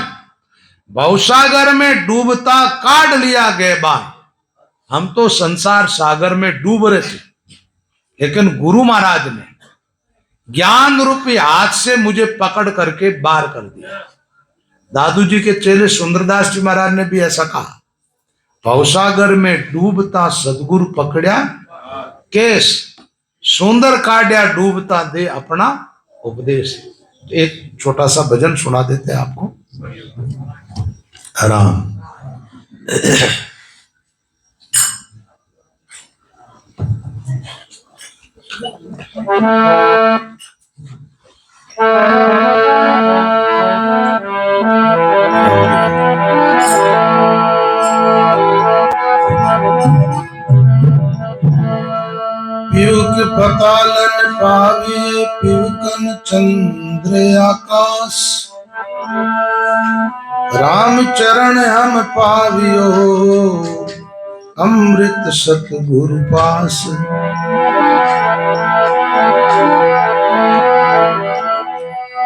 भवसागर में डूबता काट लिया गए बाय। हम तो संसार सागर में डूब रहे थे, लेकिन गुरु महाराज ने ज्ञान रूपी हाथ से मुझे पकड़ करके बाहर कर दिया। दादू जी के चेले सुंदरदास जी महाराज ने भी ऐसा कहा, भवसागर में डूबता सदगुरु पकड़िया केस, सुंदर काट्या डूबता दे अपना उपदेश। एक छोटा सा भजन सुना देते हैं आपको। राम पीयूक पतालन पावे, पीयूकन चंद्र आकाश, राम चरण हम पावियो, अमृत सतगुरु पास।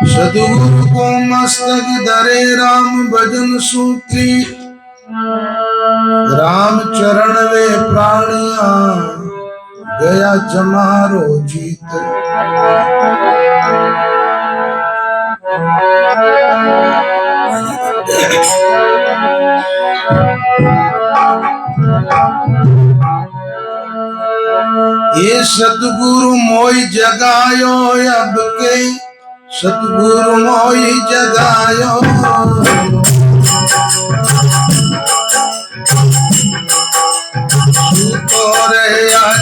सतगुरु को मस्तक धरे राम भजन सूत्री, राम चरण वे प्राणिया गया जमारो जीत। ये सतगुरु मोई जगायो अब के, सतगुरु मोई जगायो। सूतो रे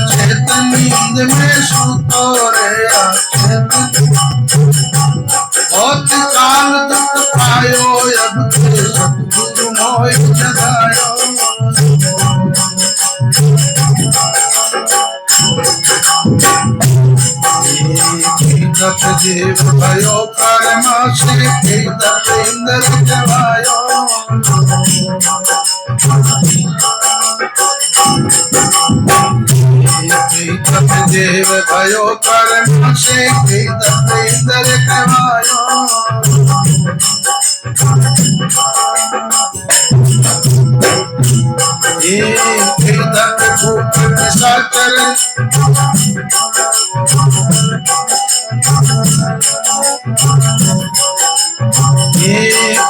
चेत नींद में, सूतो रे चेत, बहुत काल दुख पायो अब के, सतगुरु मोई जगायो। तप जीव भयो कर्मा से, तप इंद्र जवायो। तप जीव भयो कर्मा से, तप इंद्र जवायो। तप भूख निशाचर,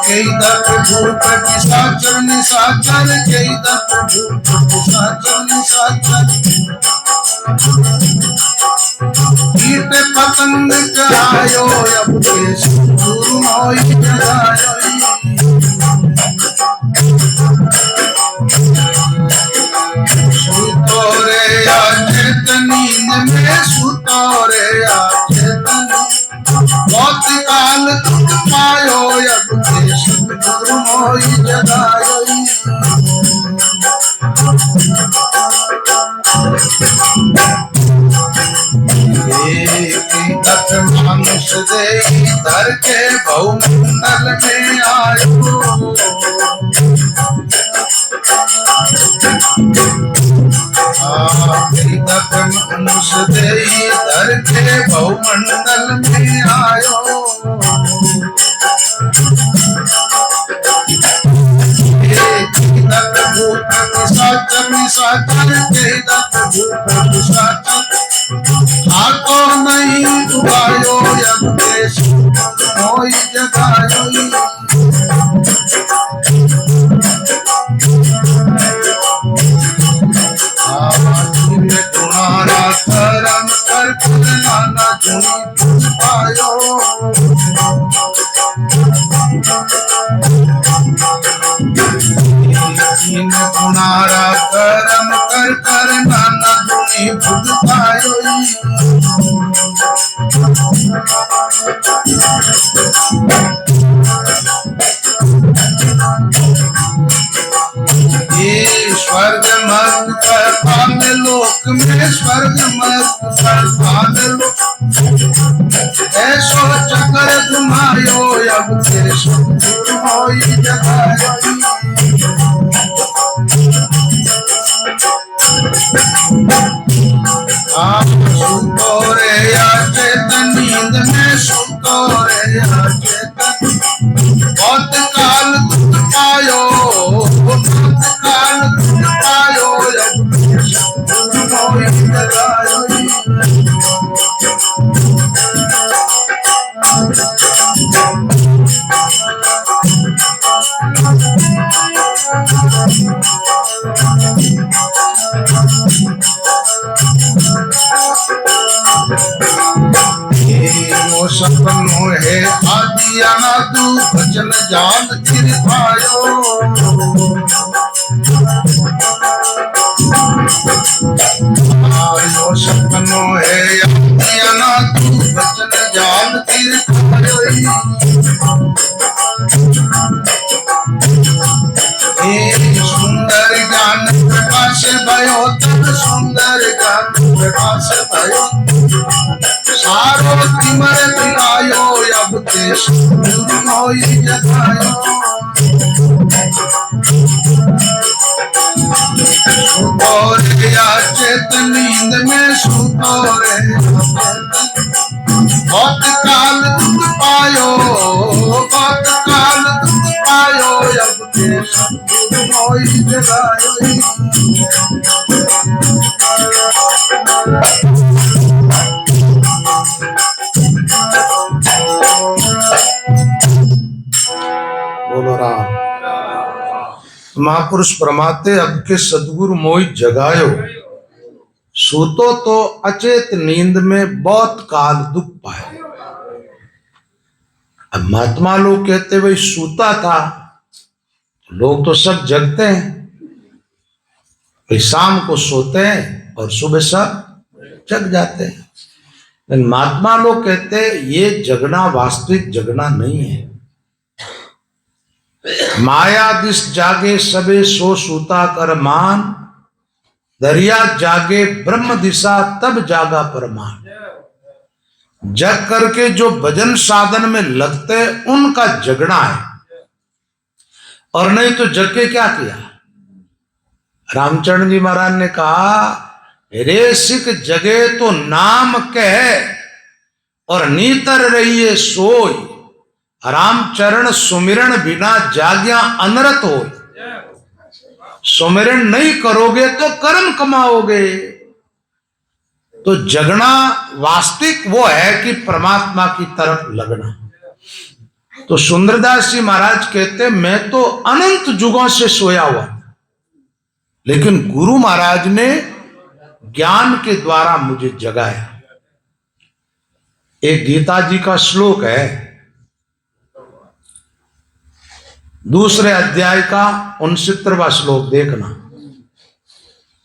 कई दप भूप निशाचर निशाचर, कई दप भूप निशाचर निशाचर। कीट पतंग करायो अब के, सतगुरु मोई जगायो। सूतो रे चेत नींद में, सूतो रे चेत, बहुत काल दुख पायो अब के, सतगुरु मोई जगायो। तक मानुष दे धर के बहुमंडल में आयो। तक मनुष्य दे धर के बहुमंडल में आयो। तक भूत निशाचर निशाचर, तक भूत निशाचर। आको नहीं उगायो अब के, मोई जगायो। तुम्हारा करम कर नाना जुनी पायो। तुम्हारा करम कर नाना जुनी भुग पायो। स्वर्ग मत कर पान लोक में, स्वर्ग मत कर पान लोक। ऐसो चक्र घुमायो अब के, सतगुरु मोई जगायो। सूतो रे चेत नींद में, सूतो रे चेत, बहुत काल दुख पायो, बहुत काल दुख पायो अब के, सतगुरु मोई जगायो। वो सपनों है आदिया ना तू भजन जान फिर पायो। वो सपनों है आदिया ना तू भजन जान फिर पायो। सुंदर ज्ञान प्रकाश भयो, तब सुंदर ज्ञान प्रकाश भयो। सारो तिमर दिलायो अब के, सतगुरु मोई जगायो। सूतो रे चेत नींद में, सूतो रे बहुत काल दुख पायो, बहुत काल दुख पायो अब के, सतगुरु मोई बोलो राम। महापुरुष फरमाते अब के सदगुरु मोहि जगायो, सूतो तो अचेत नींद में बहुत काल दुख पाए। अब महात्मा लोग कहते भाई सूता था, लोग तो सब जगते हैं, भाई शाम को सोते हैं और सुबह सब जग जाते हैं। लेकिन महात्मा लोग कहते हैं ये जगना वास्तविक जगना नहीं है। माया दिस जागे सबे सो सूता कर मान, दरिया जागे ब्रह्म दिशा तब जागा परमान। जग करके जो भजन साधन में लगते उनका जगना है, और नहीं तो जग के क्या किया। रामचरण जी महाराज ने कहा रे सिख जगे तो नाम कह और नीतर रहिए सोई, रामचरण सुमिरन बिना जाग्या अनरत हो। सुमिरन नहीं करोगे तो कर्म कमाओगे। तो जगना वास्तविक वो है कि परमात्मा की तरफ लगना। तो सुंदरदास जी महाराज कहते मैं तो अनंत युगों से सोया हुआ था, लेकिन गुरु महाराज ने ज्ञान के द्वारा मुझे जगाया। एक गीता जी का श्लोक है, दूसरे अध्याय का 69वां श्लोक देखना।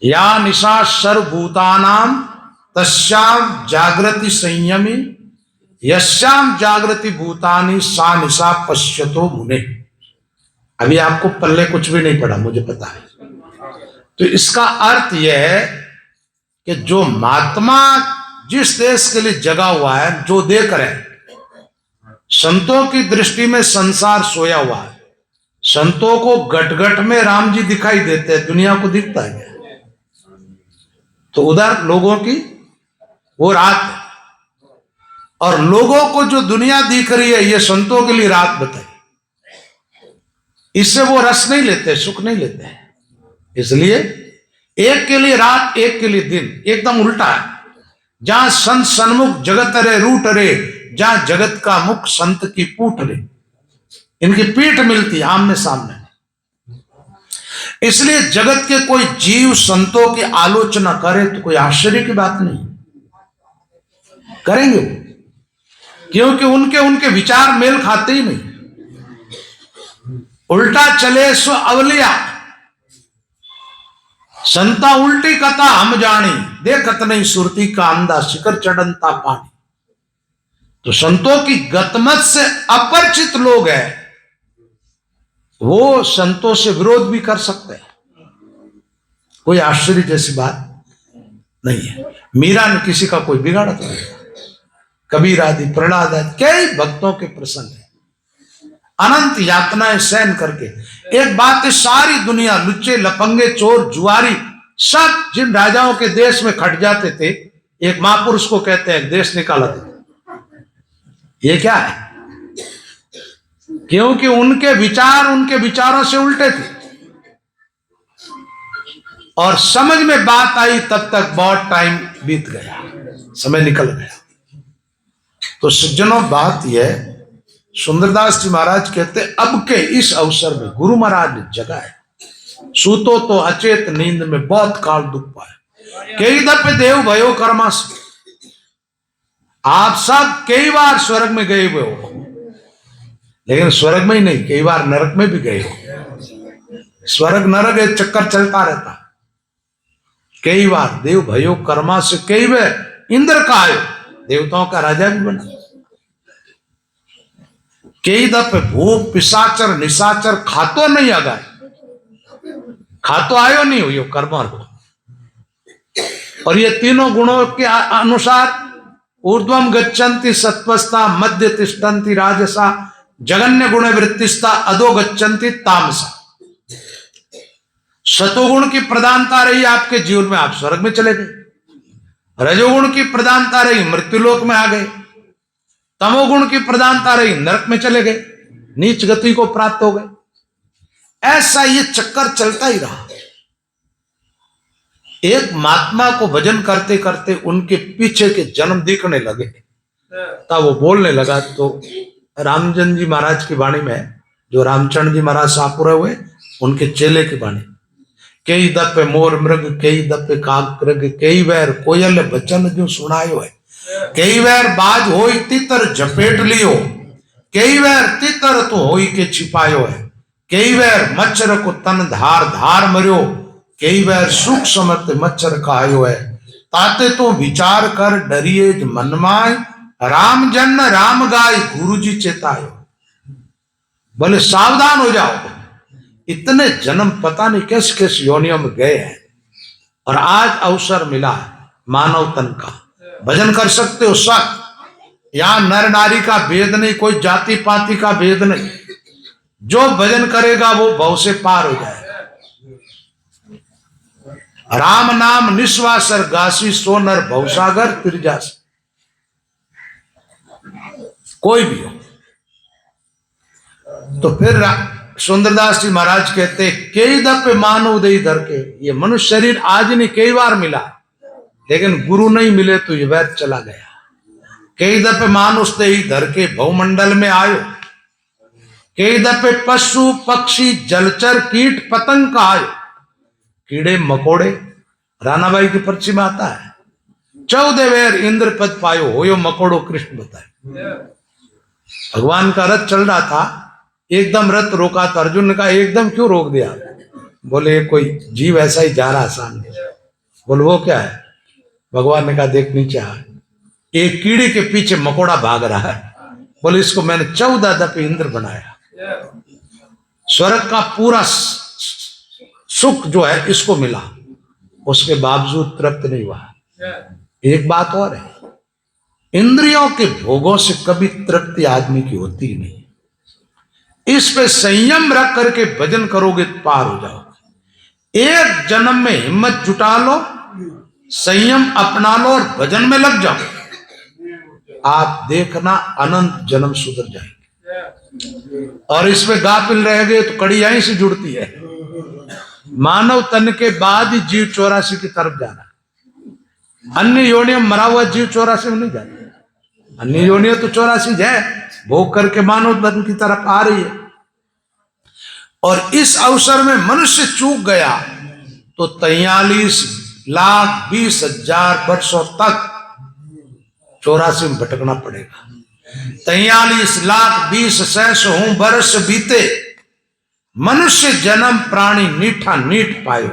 या निशा सर्वभूतानाम तस्याम जागृति संयमी, यस्याम जागृति भूतानि सा निशा पश्यतो मुने। अभी आपको पल्ले कुछ भी नहीं पड़ा, मुझे पता है। तो इसका अर्थ यह है कि जो महात्मा जिस देश के लिए जगा हुआ है, जो देख रहे हैं, संतों की दृष्टि में संसार सोया हुआ है। संतों को गट गट में राम जी दिखाई देते हैं, दुनिया को दिखता है क्या? तो उधर लोगों की वो रात है, और लोगों को जो दुनिया दिख रही है ये संतों के लिए रात बताई। इससे वो रस नहीं लेते, सुख नहीं लेते हैं। इसलिए एक के लिए रात, एक के लिए दिन, एकदम उल्टा है। जहां संत सन्मुख जगत रे रूट रे, जहां जगत का मुख संत की पूठ रे। इनकी पीठ मिलती है आमने सामने। इसलिए जगत के कोई जीव संतों की आलोचना करे तो कोई आश्चर्य की बात नहीं, करेंगे वो, क्योंकि उनके विचार मेल खाते ही नहीं। उल्टा चले सो अवलिया, संता उल्टी कथा हम जानी, देखत नहीं सुरती का अंधा शिखर चढ़नता पानी। तो संतों की गतमत से अपरिचित लोग हैं, वो संतों से विरोध भी कर सकते हैं, कोई आश्चर्य जैसी बात नहीं है। मीरा ने किसी का कोई बिगाड़ा तो नहीं, कबीर आदि प्रहलाद आदि कई भक्तों के प्रसंग है, अनंत यातनाएं सहन करके। एक बात है, सारी दुनिया लुच्चे लफंगे चोर जुआरी सब जिन राजाओं के देश में खट जाते थे, एक महापुरुष को कहते हैं देश निकाला था। ये क्या है? क्योंकि उनके विचार उनके विचारों से उल्टे थे, और समझ में बात आई तब तक बहुत टाइम बीत गया, समय निकल गया। तो सज्जनों बात यह, सुंदरदास जी महाराज कहते अब के इस अवसर में गुरु महाराज ने जगाए, सूतो तो अचेत नींद में बहुत काल दुख पाए। कई दफे देव भयो कर्मास, आप सब कई बार स्वर्ग में गए हुए हो, लेकिन स्वर्ग में ही नहीं, कई बार नरक में भी गए हो। स्वर्ग नरक एक चक्कर चलता रहता। कई बार देव भयो कर्मा से, कई बार इंद्र का आयो, देवताओं का राजा भी बना। कई दफे भूख पिशाचर निशाचर खातो नहीं आ गए, खातो आयो नहीं हुई कर्म को। और ये तीनों गुणों के अनुसार ऊर्ध्वम गच्छन्ति सत्वस्ता, मध्य तिष्ठन्ति राजसा, जगन्य गुण वृत्तिस्ता, अधो गच्छन्ति तामसा। सतोगुण की प्रधानता रही आपके जीवन में, आप स्वर्ग में चले गए। रजोगुण की प्रधानता रही, मृत्युलोक में आ गए। तमोगुण की प्रधानता रही, नरक में चले गए, नीच गति को प्राप्त हो गए। ऐसा ये चक्कर चलता ही रहा। एक महात्मा को भजन करते करते उनके पीछे के जन्म दिखने लगे, तब वो बोलने लगा। तो रामचंद्र जी महाराज की वाणी में, जो रामचंद्र जी महाराज शाहपुरा हुए, उनके चेले की वाणी, कई दपे मोर मृग, कई दपे काग कृग, कई बैर कोयल बचन जो सुनायो है, कई बैर बाज होई तितर झपेट लियो, कई बैर तितर तो होई के छिपायो है, कई बैर मच्छर को तन धार धार मरियो, कई बैर सुख समत मच्छर खायो है, ताते तो विचार कर डरिए मनमाय, राम जन राम गाय गुरु जी चेतायो। बोले सावधान हो जाओ, इतने जन्म पता नहीं किस किस योनियों में गए हैं, और आज अवसर मिला मानव तन का, भजन कर सकते हो सब। यहां नर नारी का भेद नहीं, कोई जाति पाति का भेद नहीं, जो भजन करेगा वो भव से पार हो जाएगा। राम नाम निस्वासर गासी, सो नर भवसागर तिरजासी। कोई भी हो। तो फिर सुंदरदास जी महाराज कहते, कई दफे मानव दे धर के, ये मनुष्य शरीर आज नहीं कई बार मिला, लेकिन गुरु नहीं मिले तो ये वैर चला गया। कई दफे मानुष दे धर के भवमंडल में आयो, कई दफे पशु पक्षी जलचर कीट पतंग का आयो, कीड़े मकोड़े। रानाबाई की पर्ची में आता है, 14 वेर इंद्र पद पायो, होयो मकोड़ो कृष्ण बताए। भगवान का रथ चल रहा था, एकदम रथ रोका था। अर्जुन ने कहा एकदम क्यों रोक दिया? बोले कोई जीव ऐसा ही जा रहा सामने। बोले वो क्या है? भगवान ने कहा देख नीचे आ, एक कीड़े के पीछे मकोड़ा भाग रहा है। बोले इसको मैंने 14 दफे इंद्र बनाया, स्वर्ग का पूरा सुख जो है इसको मिला, उसके बावजूद तृप्त नहीं हुआ। एक बात और है, इंद्रियों के भोगों से कभी तृप्ति आदमी की होती ही नहीं। इस पे संयम रख करके भजन करोगे तो पार हो जाओगे। एक जन्म में हिम्मत जुटा लो, संयम अपना लो और भजन में लग जाओ, आप देखना अनंत जन्म सुधर जाएंगे। और इसमें गाफिल रह गए तो कड़ी यहीं से जुड़ती है। मानव तन के बाद ही जीव 84 की तरफ जाना, अन्य योनियों में मरा हुआ जीव 84 में नहीं जाता। अन्य योनियों तो 84 है, भोग करके मानव तन की तरफ आ रही है। और इस अवसर में मनुष्य चूक गया तो 43,20,000 वर्षों तक 84 में भटकना पड़ेगा। 43,20,000 वर्ष बीते, मनुष्य जन्म प्राणी नीठा नीठ पायो,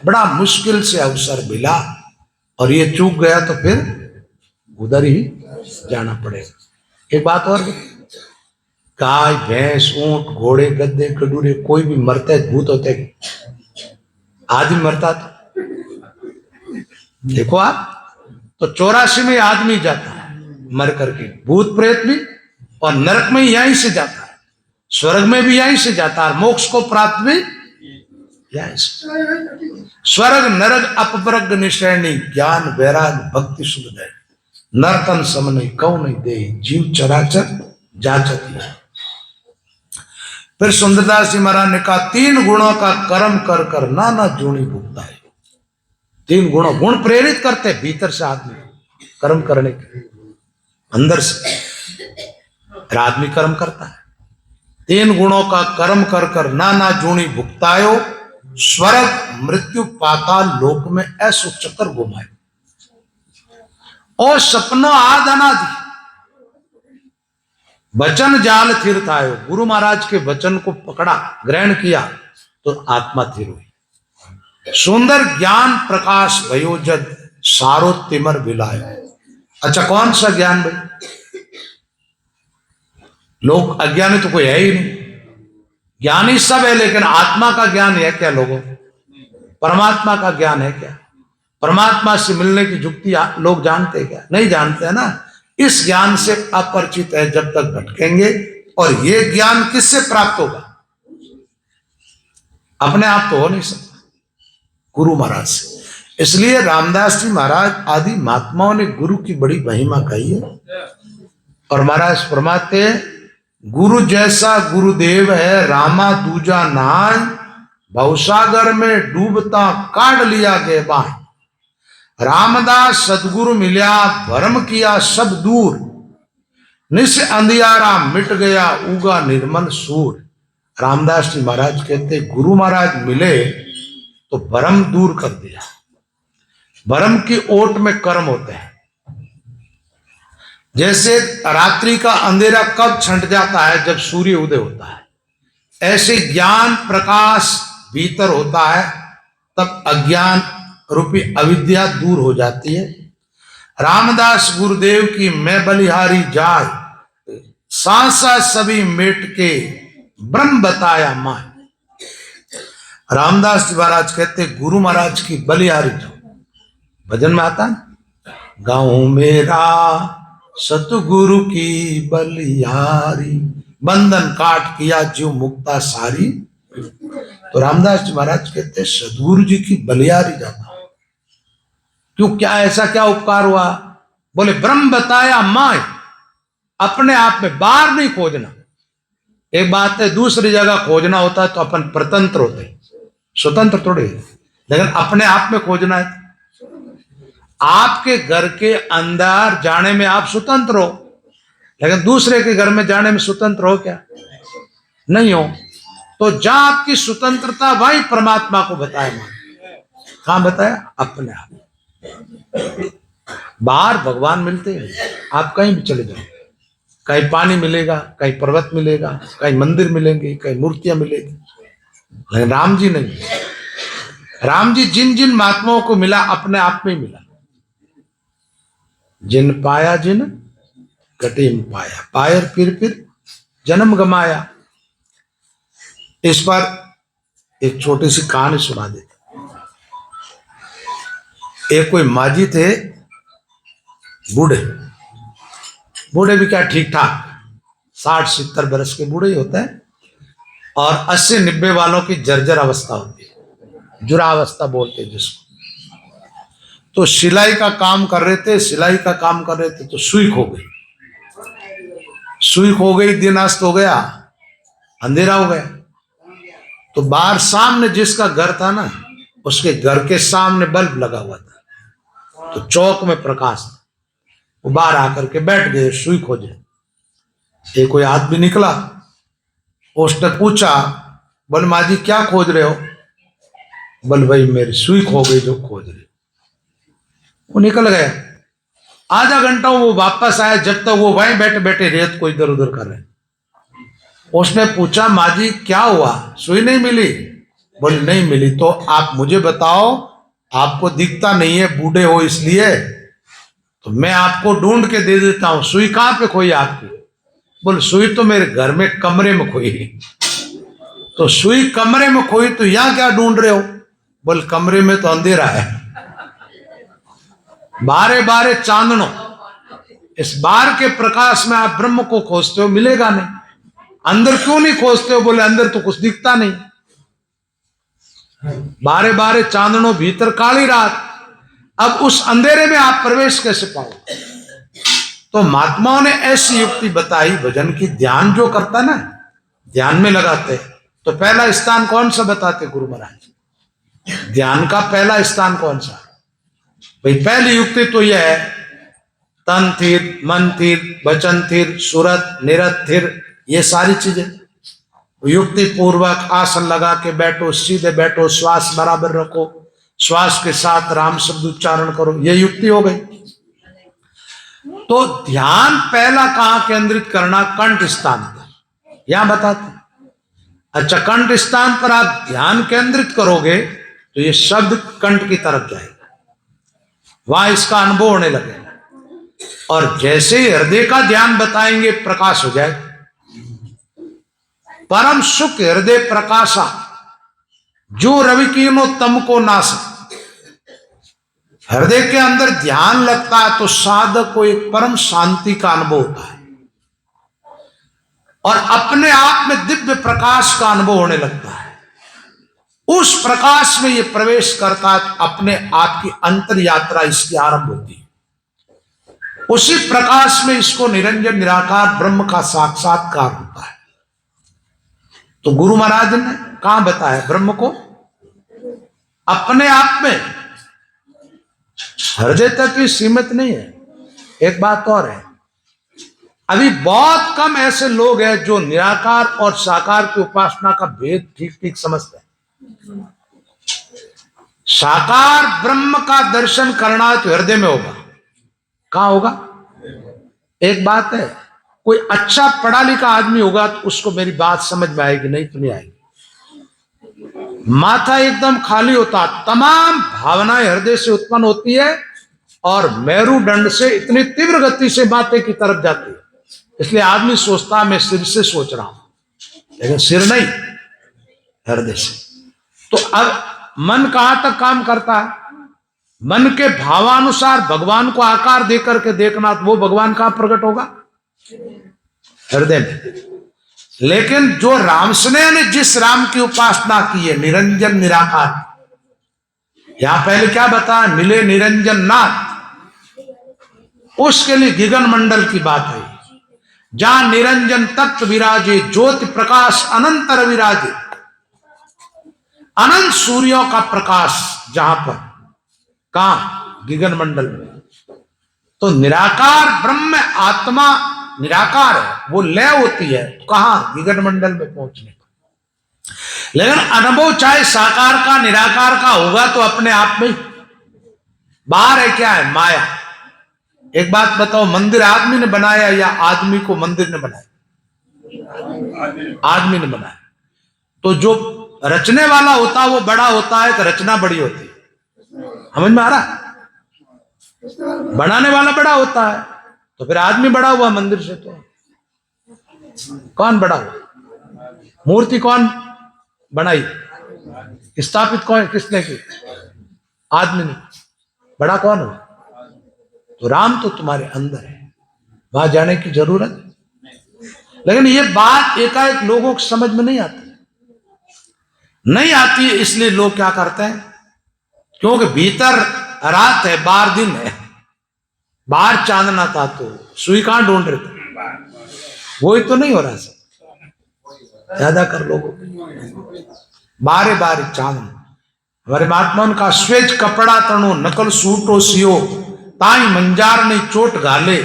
बड़ा मुश्किल से अवसर मिला, और ये चूक गया तो फिर उधर ही जाना पड़ेगा। एक बात और, गाय भैंस ऊंट घोड़े गद्दे खडूरे कोई भी मरते भूत होते, आदमी मरता था देखो आप, तो 84 में आदमी जाता है मर करके, भूत प्रेत भी, और नरक में यहीं से जाता है, स्वर्ग में भी यहीं से जाता है, मोक्ष को प्राप्त भी यहीं से। स्वर्ग नरक अपवर्ग निश्रेणी, ज्ञान वैराग भक्ति सुखदय, नर्तन सम नहीं कौ नहीं दे, जीव चराचर जाचती है। फिर सुंदरदास जी महाराज ने कहा 3 गुणों का कर्म कर कर नाना जूनी भुगता है। 3 गुणों, गुण प्रेरित करते भीतर से आदमी कर्म करने के, अंदर से फिर आदमी कर्म करता है। 3 गुणों का कर्म कर कर नाना जूनी भुगतायो, स्वर्ग मृत्यु पाताल लोक में ऐसो चक्कर घुमाए, और सपनों आद अनादि वचन जाल थिर थायो। गुरु महाराज के वचन को पकड़ा, ग्रहण किया तो आत्मा थिर हुई। सुंदर ज्ञान प्रकाश भयो जद, सारो तिमर बिलायो। अच्छा कौन सा ज्ञान भाई? लोग अज्ञानी तो कोई है ही नहीं, ज्ञानी सब है, लेकिन आत्मा का ज्ञान है क्या लोगों? परमात्मा का ज्ञान है क्या? परमात्मा से मिलने की युक्ति लोग जानते हैं क्या? नहीं जानते है ना। इस ज्ञान से अपरिचित है जब तक भटकेंगे। और ये ज्ञान किससे प्राप्त होगा? अपने आप तो हो नहीं सकता, गुरु महाराज से। इसलिए रामदास जी महाराज आदि महात्माओं ने गुरु की बड़ी महिमा कही है। और महाराज फरमाते हैं गुरु जैसा गुरुदेव है रामा दूजा नाय, भवसागर में डूबता काढ़ लिया गए बाय। रामदास सदगुरु मिल्या भरम किया सब दूर, निस अंधियारा मिट गया उगा निर्मल सूर। रामदास जी महाराज कहते गुरु महाराज मिले तो भरम दूर कर दिया। भरम की ओट में कर्म होते हैं। जैसे रात्रि का अंधेरा कब छंट जाता है, जब सूर्य उदय होता है, ऐसे ज्ञान प्रकाश भीतर होता है, तब अज्ञान रूपी अविद्या दूर हो जाती है। रामदास गुरुदेव की मैं बलिहारी जाय, सांसा सभी मेट के ब्रह्म बताया माय। रामदास जी महाराज कहते गुरु महाराज की बलिहारी, जो भजन में आता है, गाँव मेरा सतगुरु की बलिहारी, बंधन काट किया जीव मुक्ता सारी। तो रामदास जी महाराज कहते सतगुरु जी की बलिहारी जाता हूं। क्यों, क्या ऐसा क्या उपकार हुआ? बोले ब्रह्म बताया माय, अपने आप में बाहर नहीं खोजना। एक बात है, दूसरी जगह खोजना होता है तो अपन परतंत्र होते, स्वतंत्र थोड़े, लेकिन अपने आप में खोजना है। आपके घर के अंदर जाने में आप स्वतंत्र हो, लेकिन दूसरे के घर में जाने में स्वतंत्र हो क्या? नहीं हो। तो जहां आपकी स्वतंत्रता, वही परमात्मा को बताया। कहां बताया? अपने आप। बाहर भगवान मिलते हैं, आप कहीं भी चले जाओ, कहीं पानी मिलेगा, कहीं पर्वत मिलेगा, कहीं मंदिर मिलेंगे, कहीं मूर्तियां मिलेगी, लेकिन राम जी नहीं। राम जी जिन जिन महात्माओं को मिला, अपने आप में मिला। जिन पाया जिन कटीम पाया, पायर फिर जन्म गमाया। इस पर एक छोटी सी कहानी सुना देता। एक कोई माजी थे, बूढ़े, बूढ़े भी क्या ठीक ठाक 60-70 बरस के बूढ़े ही होते हैं, और 80-90 वालों की जर्जर अवस्था होती है, जुरावस्था बोलते हैं जिसको। तो सिलाई का काम कर रहे थे, तो सुई खो गई, दिन अस्त हो गया, अंधेरा हो गया। तो बाहर सामने जिसका घर था ना, उसके घर के सामने बल्ब लगा हुआ था, तो चौक में प्रकाश था। वो बाहर आकर के बैठ गए सुई खोजे। एक कोई आदमी निकला, उसने पूछा, बोल माजी क्या खोज रहे हो? बोल भाई मेरी सुई खो गई जो खोज रहे। वो निकल गया। आधा घंटा वो वापस आया, जब तक वो वहीं बैठे बैठे रेत को इधर उधर कर रहे। उसने पूछा माजी क्या हुआ, सुई नहीं मिली? बोले नहीं मिली। तो आप मुझे बताओ, आपको दिखता नहीं है, बूढ़े हो इसलिए, तो मैं आपको ढूंढ के दे देता हूं। सुई कहां पे खोई आपकी? बोले सुई तो मेरे घर में कमरे में खोई। तो सुई कमरे में खोई तो यहां क्या ढूंढ रहे हो? बोले कमरे में तो अंधेरा है, बारे बारे चांदनो, इस बार के प्रकाश में आप ब्रह्म को खोजते हो, मिलेगा नहीं। अंदर क्यों नहीं खोजते हो? बोले अंदर तो कुछ दिखता नहीं। बारे बारे चांदनो भीतर काली रात, अब उस अंधेरे में आप प्रवेश कैसे पाओ? तो महात्माओं ने ऐसी युक्ति बताई भजन की। ध्यान जो करता ना, ध्यान में लगाते, तो पहला स्थान कौन सा बताते गुरु महाराज? ध्यान का पहला स्थान कौन सा? भाई पहली युक्ति तो यह है, तन थिर, मन थिर, वचन थिर, सूरत निरत थिर, ये सारी चीजें युक्ति पूर्वक आसन लगा के बैठो, सीधे बैठो, श्वास बराबर रखो, श्वास के साथ राम शब्द उच्चारण करो, ये युक्ति हो गई। तो ध्यान पहला कहां केंद्रित करना? कंठ स्थान पर, यहां बताते। अच्छा, कंठ स्थान पर आप ध्यान केंद्रित करोगे तो ये शब्द कंठ की तरफ जाएगा, वहां इसका अनुभव होने लगेगा, और जैसे ही हृदय का ध्यान बताएंगे प्रकाश हो जाएगा। परम सुख हृदय प्रकाशा, जो रवि कीनो तम को नासा। हृदय के अंदर ध्यान लगता है तो साधक को एक परम शांति का अनुभव होता है, और अपने आप में दिव्य प्रकाश का अनुभव होने लगता है। उस प्रकाश में ये प्रवेश करता है तो अपने आप की अंतर यात्रा इसकी आरंभ होती है। उसी प्रकाश में इसको निरंजन निराकार ब्रह्म का साक्षात्कार होता है। तो गुरु महाराज ने कहां बताया ब्रह्म को? अपने आप में, हृदय तक ही सीमित नहीं है। एक बात और है, अभी बहुत कम ऐसे लोग हैं जो निराकार और साकार की उपासना का भेद ठीक ठीक समझते हैं। साकार ब्रह्म का दर्शन करना तो हृदय में होगा। कहां होगा? एक बात है, कोई अच्छा पढ़ा लिखा आदमी होगा तो उसको मेरी बात समझ में आएगी, नहीं तो नहीं आएगी। माथा एकदम खाली होता, तमाम भावनाएं हृदय से उत्पन्न होती है और मेरुदंड से इतनी तीव्र गति से माथे की तरफ जाती है। इसलिए आदमी सोचता मैं सिर से सोच रहा हूं, लेकिन सिर नहीं, हृदय से। तो अब मन कहां तक काम करता है? मन के भावानुसार भगवान को आकार देकर के देखना, तो वो भगवान कहां प्रकट होगा? हृदय में। लेकिन जो रामस्नेह ने जिस राम की उपासना की है, निरंजन निराकार, यहां पहले क्या बताया? मिले निरंजन नाथ, उसके लिए गगन मंडल की बात है, जहां निरंजन तत्व विराजे, ज्योति प्रकाश अनंतर विराजे, अनंत सूर्यों का प्रकाश जहां पर, कहां? गगन मंडल में। तो निराकार ब्रह्म आत्मा निराकार है, वो लय होती है कहां? गगन मंडल में पहुंचने पर। लेकिन अनुभव चाहे साकार का निराकार का होगा तो अपने आप में। बाहर है क्या है? माया। एक बात बताओ, मंदिर आदमी ने बनाया या आदमी को मंदिर ने बनाया? आदमी ने बनाया। तो जो रचने वाला होता है वो बड़ा होता है कि रचना बड़ी होती है? समझ में आ रहा? बनाने वाला बड़ा होता है, तो फिर आदमी बड़ा हुआ मंदिर से। तो कौन बड़ा हुआ? मूर्ति कौन बनाई? स्थापित कौन, किसने की? आदमी ने। बड़ा कौन हुआ? तो राम तो तुम्हारे अंदर है, वहां जाने की जरूरत। लेकिन ये बात एकाएक लोगों को समझ में नहीं आती, नहीं आती है। इसलिए लोग क्या करते हैं, क्योंकि भीतर रात है, बाहर दिन है। बाहर चांदना था तो सुई कहां ढूंढ रहे थे? वही तो नहीं हो रहा सब। ज्यादा कर लोगों बारे बारे चांदना। हमारे महात्मा का स्वेज कपड़ा तणो नकल सूटो सियो, ताई मंजार नहीं चोट गाले,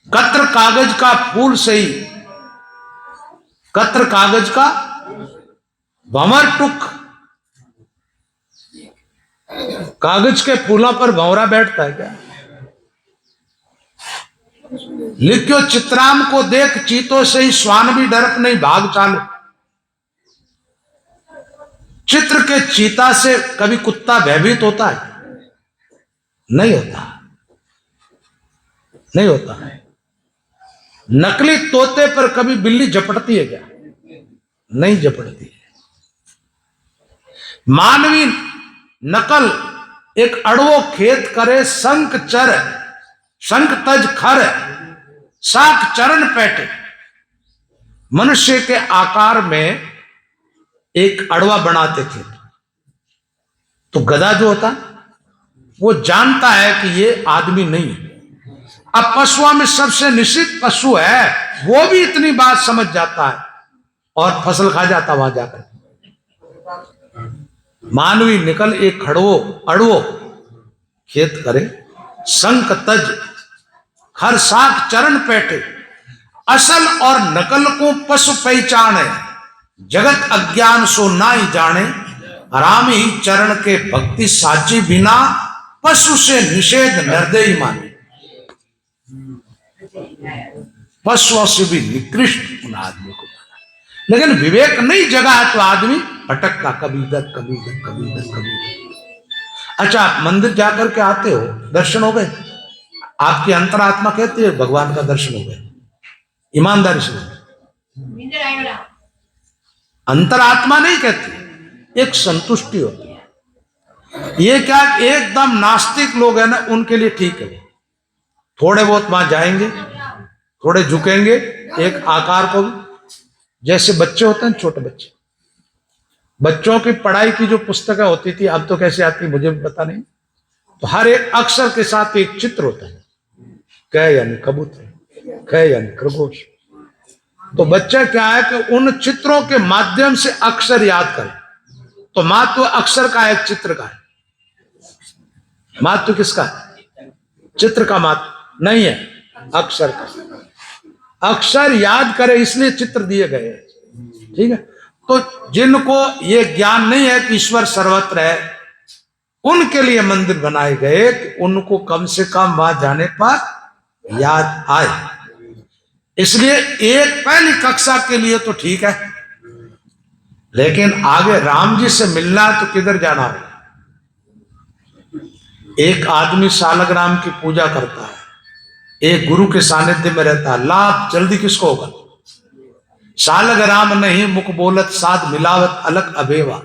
कत्र कागज का फूल सही, कत्र कागज का भंवर टुक। कागज के फूलों पर भंवरा बैठता है क्या? लिखो चित्राम को देख चीतों से ही श्वान भी डरक नहीं भाग चाले। चित्र के चीता से कभी कुत्ता भयभीत होता है? नहीं होता, नहीं होता है। नकली तोते पर कभी बिल्ली झपटती है क्या? नहीं झपटती है। मानवी नकल एक अड़वो खेत करे, संक चर संक तज खर साक चरण पैटे। मनुष्य के आकार में एक अड़वा बनाते थे, तो गधा जो होता वो जानता है कि ये आदमी नहीं है। अब पशुओं में सबसे निश्चित पशु है, वो भी इतनी बात समझ जाता है और फसल खा जाता वहां जाकर। मानवी निकल एक अड़वो खेत करे, संक तज हर साख चरण पैठे। असल और नकल को पशु पहचाने, जगत अज्ञान सो ना ही जाने। राम ही चरण के भक्ति साची बिना, पशु से निषेध निर्दयी माने। पशुओं से भी निकृष्ट उन आदमी को माना। लेकिन विवेक नहीं जगा है तो आदमी भटकता, कभी इधर कभी इधर कभी इधर कभी इधर। अच्छा, मंदिर जाकर के आते हो, दर्शन हो गए, आपकी अंतरात्मा कहती है भगवान का दर्शन हो गया, ईमानदारी से। अंतरात्मा नहीं कहती, एक संतुष्टि होती है। ये क्या, एकदम नास्तिक लोग हैं ना, उनके लिए ठीक है, थोड़े बहुत वहां जाएंगे, थोड़े झुकेंगे एक आकार को। जैसे बच्चे होते हैं, छोटे बच्चे, बच्चों की पढ़ाई की जो पुस्तकें होती थी, अब तो कैसे आती मुझे भी पता नहीं, तो हर एक अक्षर के साथ एक चित्र होता है। क यानी कबूतर, ख यानी खरगोश, तो बच्चा क्या है कि उन चित्रों के माध्यम से अक्षर याद करे। तो महत्व अक्षर का है, चित्र का है। महत्व किसका है? चित्र का महत्व नहीं है, अक्षर का। अक्षर याद करे इसलिए चित्र दिए गए, ठीक है। तो जिनको ये ज्ञान नहीं है कि ईश्वर सर्वत्र है, उनके लिए मंदिर बनाए गए कि उनको कम से कम वहां जाने पर याद आए। इसलिए एक पहली कक्षा के लिए तो ठीक है, लेकिन आगे राम जी से मिलना है तो किधर जाना होगा? एक आदमी सालग्राम की पूजा करता है, एक गुरु के सानिध्य में रहता है, लाभ जल्दी किसको होगा? सालग्राम नहीं मुख बोलत साध मिलावत अलग अभेवा।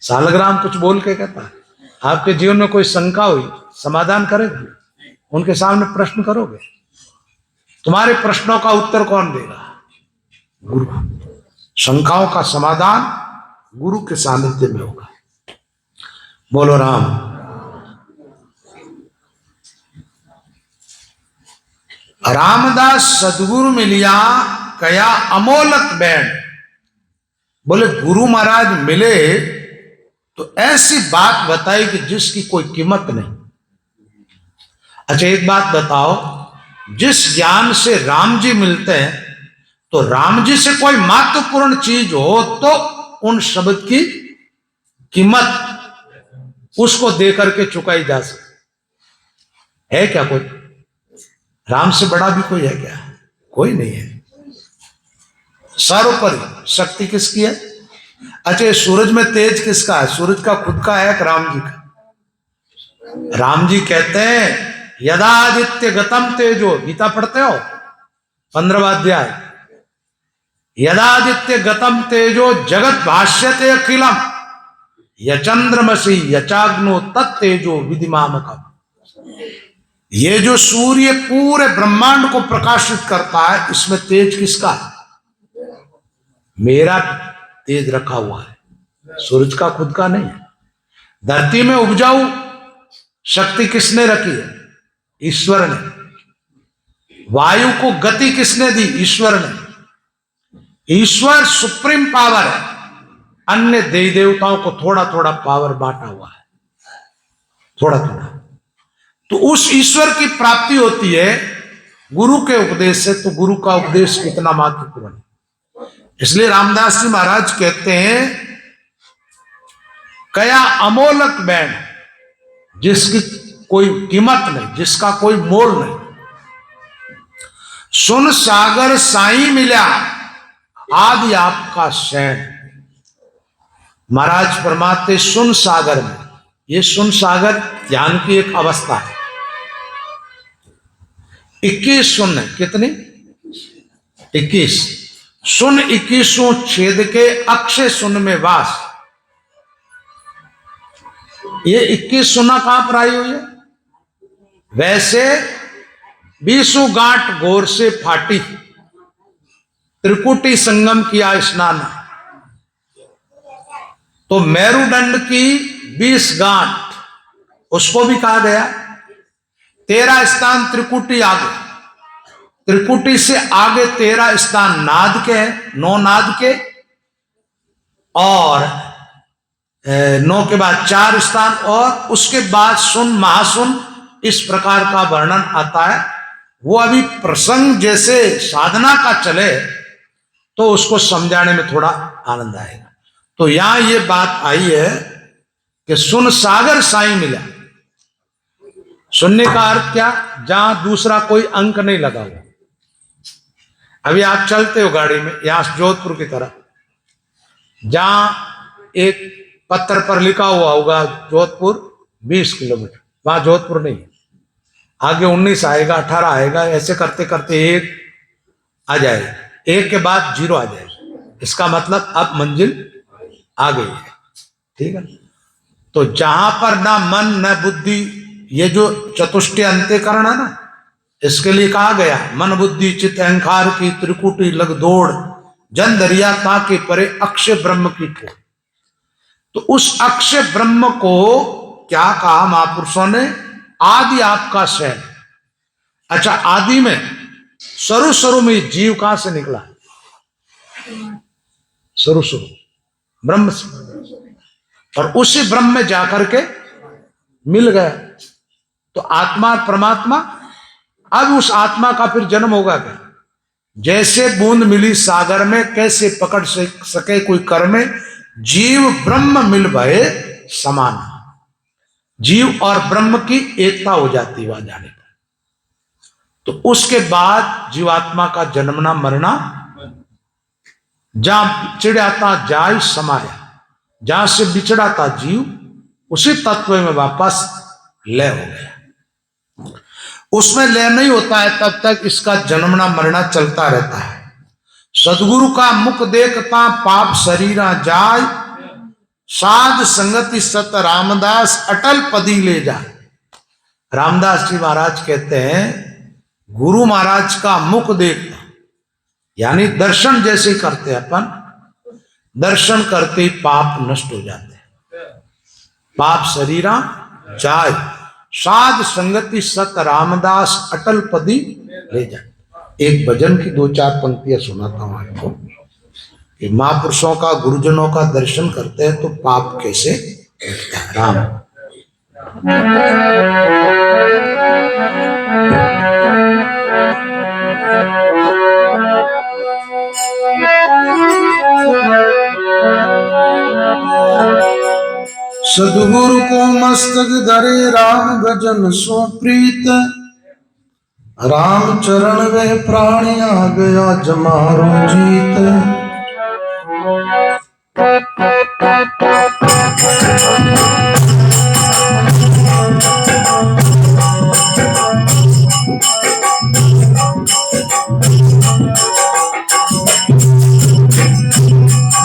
सालग्राम कुछ बोल के कहता है, आपके जीवन में कोई शंका हुई, समाधान करेगा? उनके सामने प्रश्न करोगे, तुम्हारे प्रश्नों का उत्तर कौन देगा? गुरु। शंकाओं का समाधान गुरु के सानिध्य में होगा। बोलो राम। रामदास सदगुरु मिलिया कया अमोलक बैण। बोले गुरु महाराज मिले तो ऐसी बात बताई कि जिसकी कोई कीमत नहीं। अच्छा एक बात बताओ, जिस ज्ञान से राम जी मिलते हैं, तो राम जी से कोई महत्वपूर्ण चीज हो तो उन शब्द की कीमत उसको देकर के चुकाई जा सकती है क्या? कोई राम से बड़ा भी कोई है क्या? कोई नहीं है। सर्वोपरि शक्ति किसकी है? अच्छा सूरज में तेज किसका है? सूरज का खुद का है कि राम जी का? राम जी कहते हैं यदादित्य गतम तेजो, गीता पढ़ते हो 15वां अध्याय, यदादित्य गतम तेजो जगत भाष्यते अखिलम यचंद्रमसी यचाग्नो तत्तेजो विधिमामकम। ये जो सूर्य पूरे ब्रह्मांड को प्रकाशित करता है, इसमें तेज किसका है? मेरा तेज रखा हुआ है, सूरज का खुद का नहीं है। धरती में उपजाऊ शक्ति किसने रखी है? ईश्वर ने। वायु को गति किसने दी? ईश्वर ने। ईश्वर सुप्रीम पावर है, अन्य देवी देवताओं को थोड़ा थोड़ा पावर बांटा हुआ है, थोड़ा थोड़ा। तो उस ईश्वर की प्राप्ति होती है गुरु के उपदेश से। तो गुरु का उपदेश कितना महत्वपूर्ण है। इसलिए रामदास जी महाराज कहते हैं कया अमोलक बैण, जिसकी कोई कीमत नहीं, जिसका कोई मोल नहीं। सुन सागर साई मिला आदि आपका शैन। महाराज फरमाते सुन सागर में, ये सुन सागर ज्ञान की एक अवस्था है। 21 सुन है, कितनी? 21 सुन, 21 छेद के अक्षय सुन में वास। ये 21 सुना कहां पर आई हुई है? वैसे 20 गांठ गोर से फाटी, त्रिकुटी संगम किया स्नान। तो मेरुदंड की 20 गांठ उसको भी कहा गया। 13 स्थान त्रिकुटी आगे, त्रिकुटी से आगे 13 स्थान नाद के हैं, 9 नाद के, और 9 के बाद 4 स्थान, और उसके बाद सुन महासुन, इस प्रकार का वर्णन आता है। वो अभी प्रसंग जैसे साधना का चले तो उसको समझाने में थोड़ा आनंद आएगा। तो यहां ये बात आई है कि सुन सागर साई मिला। सुनने का अर्थ क्या? जहां दूसरा कोई अंक नहीं लगा हुआ। अभी आप चलते हो गाड़ी में यहां जोधपुर की तरफ, जहां एक पत्थर पर लिखा हुआ होगा जोधपुर 20 किलोमीटर, वहां जोधपुर नहीं है, आगे 19 आएगा, 18 आएगा, ऐसे करते करते 1 आ जाएगा, 1 के बाद 0 आ जाएगा। इसका मतलब अब मंजिल आ गई है, ठीक है। तो जहां पर ना मन न बुद्धि, ये जो चतुष्टय अंत्यकरण है ना, इसके लिए कहा गया मन बुद्धि चित्त अहंकार की त्रिकुटी लग दौड़, जन दरिया ताके परे अक्षय ब्रह्म की ठोर। तो उस अक्षय ब्रह्म को क्या कहा महापुरुषों ने? आदि आपका शैन। अच्छा आदि में शुरू शुरू में जीव कहां से निकला? शुरू शुरू ब्रह्म से, और उसी ब्रह्म में जाकर के मिल गया। तो आत्मा और परमात्मा, अब उस आत्मा का फिर जन्म होगा क्या? जैसे बूंद मिली सागर में, कैसे पकड़ सके कोई कर में, जीव ब्रह्म मिल भये समान। जीव और ब्रह्म की एकता हो जाती वहां जाने पर। तो उसके बाद जीवात्मा का जन्मना मरना, जहां चिड़िया था जाय समाया, जहां से बिछड़ा था जीव उसी तत्व में वापस लय हो गया। उसमें लय नहीं होता है तब तक इसका जन्मना मरना चलता रहता है। सदगुरु का मुख देखता पाप शरीरा जाय, साध संगति सत रामदास अटल पदी ले जाए। रामदास जी महाराज कहते हैं गुरु महाराज का मुख देखता, यानी दर्शन जैसे करते अपन, दर्शन करते ही पाप नष्ट हो जाते हैं। पाप शरीरा जाय, साध संगति सत रामदास अटल पदी ले जाए। एक भजन की 2-4 पंक्तियां सुनाता हूं आपको कि महापुरुषों का, गुरुजनों का दर्शन करते हैं तो पाप कैसे मिटता है। राम सदगुरु को मस्तक धरे राम भजन सो प्रीत, राम चरण वे प्राण आ गया जमारो जीत।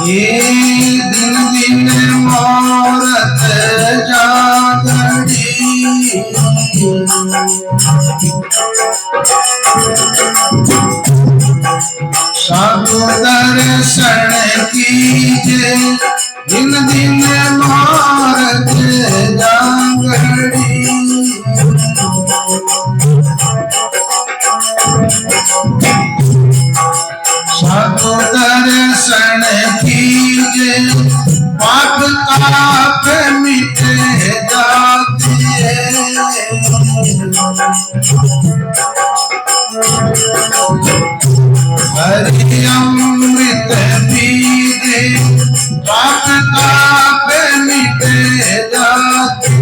ये दिन दिन मोरत जागड़ी, साधु दर्शन कीजे, दिन दिन मोरत जागड़ी। साधु दर्शन कीजे, पाप ताप मिटे जाते। हरि अमृत पीजे, पाप ताप मिटे जाते।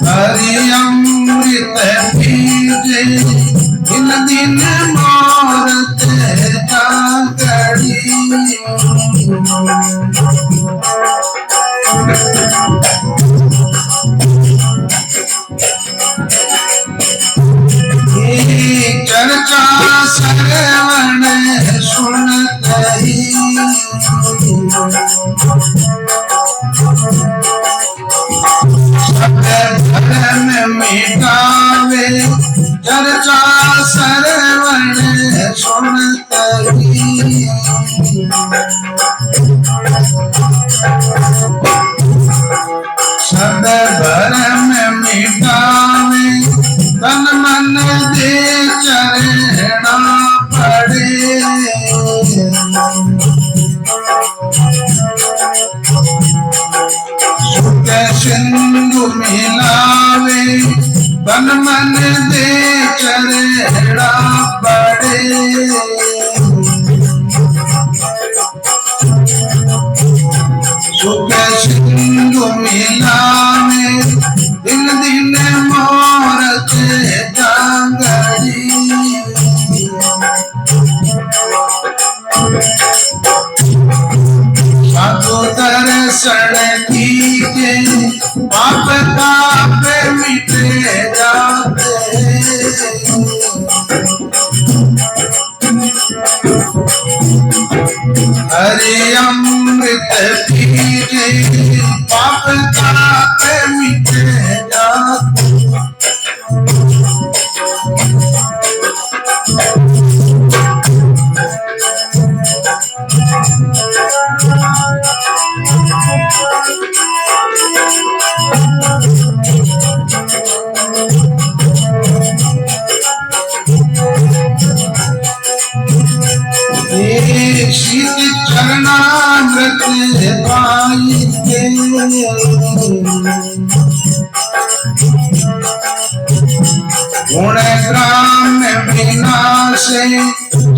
हरि अमृत पीजे, दिन दिन मोरत जागड़ी। चर्चा श्रवण सुनत ही, सब धर्म मिटावे, चर्चा श्रवण सुनत ही। सब धर्म मिटावे, तन मन दे चरणा पड़े। सुख सिंधु मिलावे, तन मन दे चरणा पड़े। सुख सिंधु मिलावे, दिन दिन मोरत जागड़ी। साधु दर्शन कीजे, पाप ताप मिटे जाते। हरि अमृत पीजे, पाप ताप मिटे जाते। चरणामृत पाई के गुण ग्राम विनाशे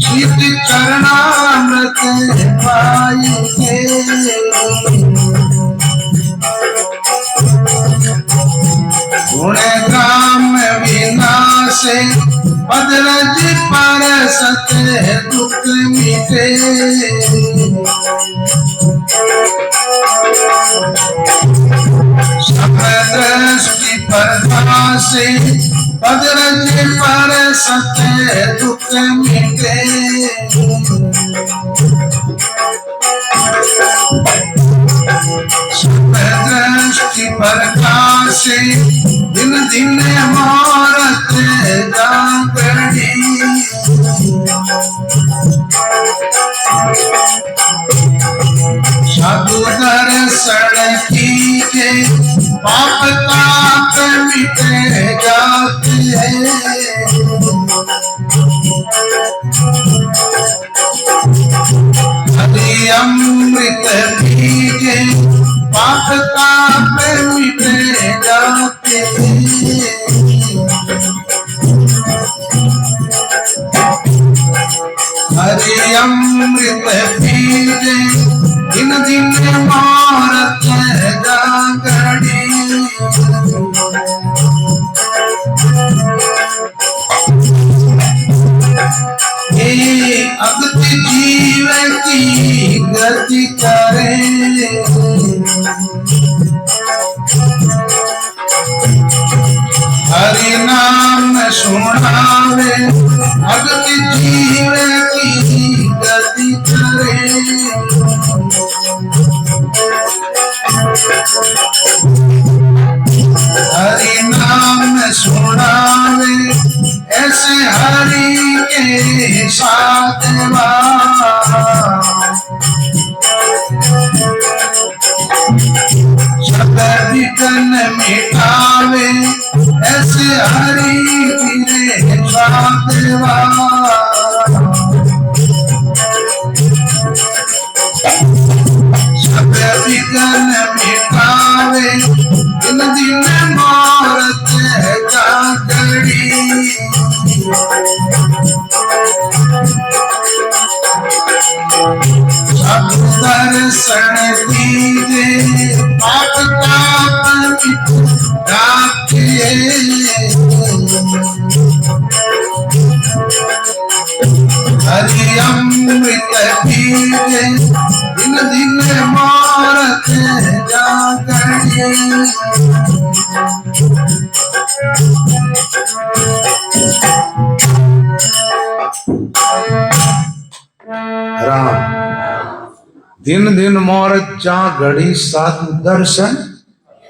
शीत चरणामृत पाई के गुण ग्राम विनाशे पदरज पर सत दुख मिटे सब दृष्टि प्रकाशे पदरज पर सत दुख मिटे सब दृष्टि प्रकाशे दिन दिन मारत जागड़ी साधु दर्शन कीजे पाप ताप मिटे जाते हैं हरि अमृत पीजे पाप ताप मिटे जाते हैं हरि अमृत पीजे दिन दिन मारत जागड़ी अगत जीव की गति करे हरि नाम सुनावे अगत जीव की गति करे हरि नाम सुनावे ऐसे हरि के साथ सब विघ्न मिटावे ऐसे हरि के साथ सब विघ्न मिटावे दिन दिन मारत जागड़ी सब दर्शन दीजे पाप ताप मिटाके हरि अमृत पीजे दिन दिन मारत जागड़ी राम दिन दिन मोरत जा घड़ी साधु दर्शन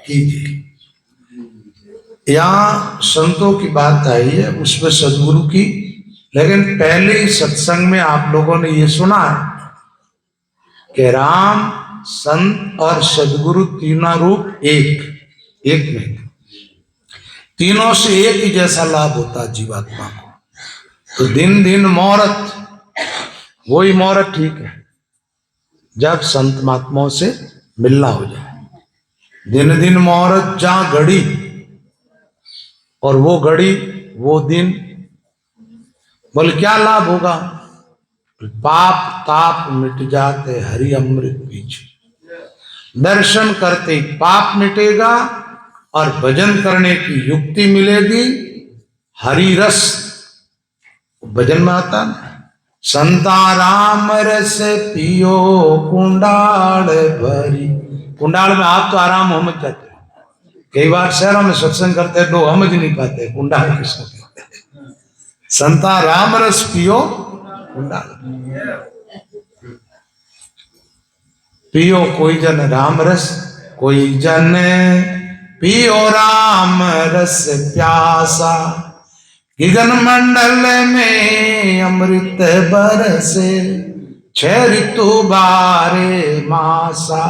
कीजिए। यहाँ संतों की बात आई है उसमें सदगुरु की, लेकिन पहले ही सत्संग में आप लोगों ने ये सुना है कि राम संत और सदगुरु तीनों रूप एक में, तीनों से एक ही जैसा लाभ होता जीवात्मा को। तो दिन दिन मोरत, वही मोरत ठीक है जब संत महात्माओं से मिलना हो जाए। दिन दिन मोरत जा घड़ी, और वो घड़ी वो दिन, बोले क्या लाभ होगा? पाप ताप मिट जाते हरि अमृत पीछे। दर्शन करते पाप मिटेगा और भजन करने की युक्ति मिलेगी। हरि रस भजन में आता ना, संता राम रस पियो कुंडाल भरी। कुंडाल में आप तो आराम हम जाते हो, कई बार शहरों में सत्संग करते हैं लोग समझ नहीं पाते कुंडाल किसको कहते हैं। संता राम रस पियो कुंडाल पियो, कोई जन राम रस, कोई जन पियो राम रस प्यासा। गगन मंडल में अमृत बरसे, 6 ऋतु बारे मासा।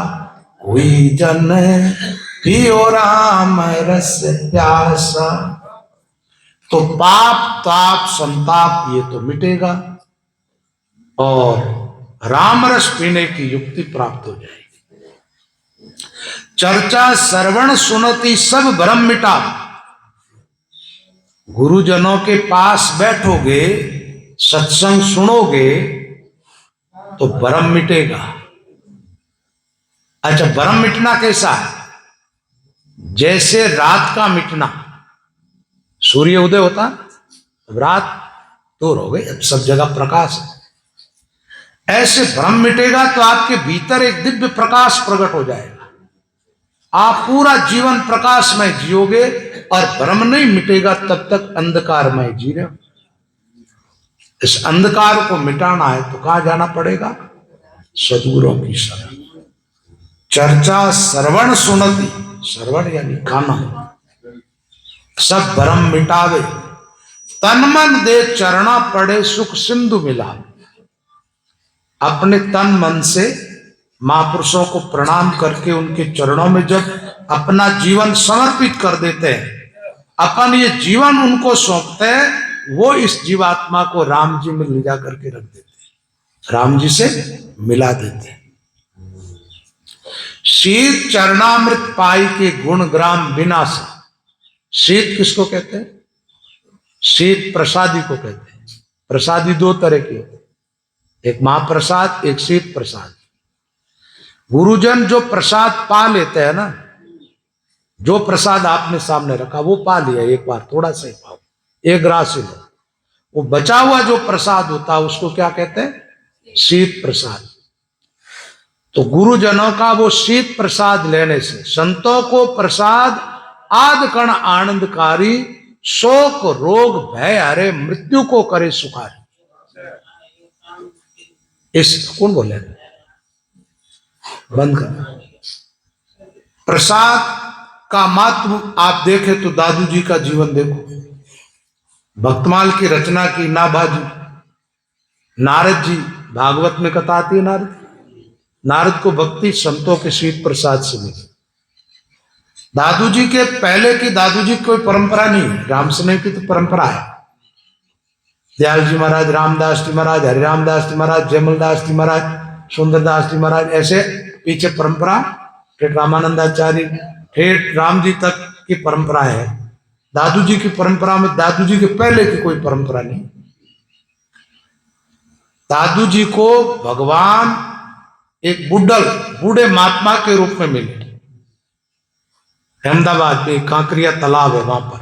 कोई जन पियो राम रस प्यासा। तो पाप ताप संताप ये तो मिटेगा और राम रस पीने की युक्ति प्राप्त हो जाएगी। चर्चा श्रवण सुनती सब भ्रम मिटा। गुरुजनों के पास बैठोगे, सत्संग सुनोगे तो भ्रम मिटेगा। अच्छा, भ्रम मिटना कैसा है? जैसे रात का मिटना, सूर्य उदय होता, अब रात दूर हो गई, अब सब जगह प्रकाश है। ऐसे भ्रम मिटेगा तो आपके भीतर एक दिव्य प्रकाश प्रकट हो जाएगा। आप पूरा जीवन प्रकाशमय जियोगे और भ्रम नहीं मिटेगा तब तक अंधकारमय जी रहे हो। इस अंधकार को मिटाना है तो कहां जाना पड़ेगा? सद्गुरुओं की शरण। चर्चा श्रवण सुनती, श्रवण यानी गाना, सब भ्रम मिटावे। तन मन दे चरणा पड़े सुख सिंधु मिला। अपने तन मन से महापुरुषों को प्रणाम करके उनके चरणों में जब अपना जीवन समर्पित कर देते हैं, अपन ये जीवन उनको सौंपते हैं, वो इस जीवात्मा को राम जी में ले जा करके रख देते हैं, राम जी से मिला देते हैं। शीत चरणामृत पाई के गुण ग्राम विनाश। शीत किसको कहते हैं? शीत प्रसादी को कहते हैं। प्रसादी दो तरह के होते हैं, एक महाप्रसाद, एक शीत प्रसाद। गुरुजन जो प्रसाद पा लेते हैं ना, जो प्रसाद आपने सामने रखा वो पा लिया एक बार, थोड़ा सा ही पाओ, एक ग्रास ही लो, वो बचा हुआ जो प्रसाद होता है उसको क्या कहते हैं? शीत प्रसाद। तो गुरुजनों का वो शीत प्रसाद लेने से संतों को प्रसाद आद कण आनंदकारी, शोक रोग भय हरे मृत्यु को करे सुखारी। इस कौन बोले? बंद करना। प्रसाद का महत्व आप देखें तो दादू जी का जीवन देखो, भक्तमाल की रचना की नाभाजी, नारद जी, भागवत में कथा आती है नारद को भक्ति संतों के शीत प्रसाद से मिली। दादू जी के पहले की दादू जी कोई परंपरा नहीं है, राम समय की तो परंपरा है। दयाल जी महाराज, रामदास जी महाराज, हरिरामदास जी महाराज, जयमलदास जी महाराज, सुंदरदास जी महाराज, ऐसे पीछे परंपरा, फिर रामानंदाचार्य, फिर राम जी तक की परंपरा है। दादू जी की परंपरा में दादू जी के पहले की कोई परंपरा नहीं। दादू जी को भगवान एक बूढ़े महात्मा के रूप में मिले। अहमदाबाद में कांकरिया तालाब है, वहां पर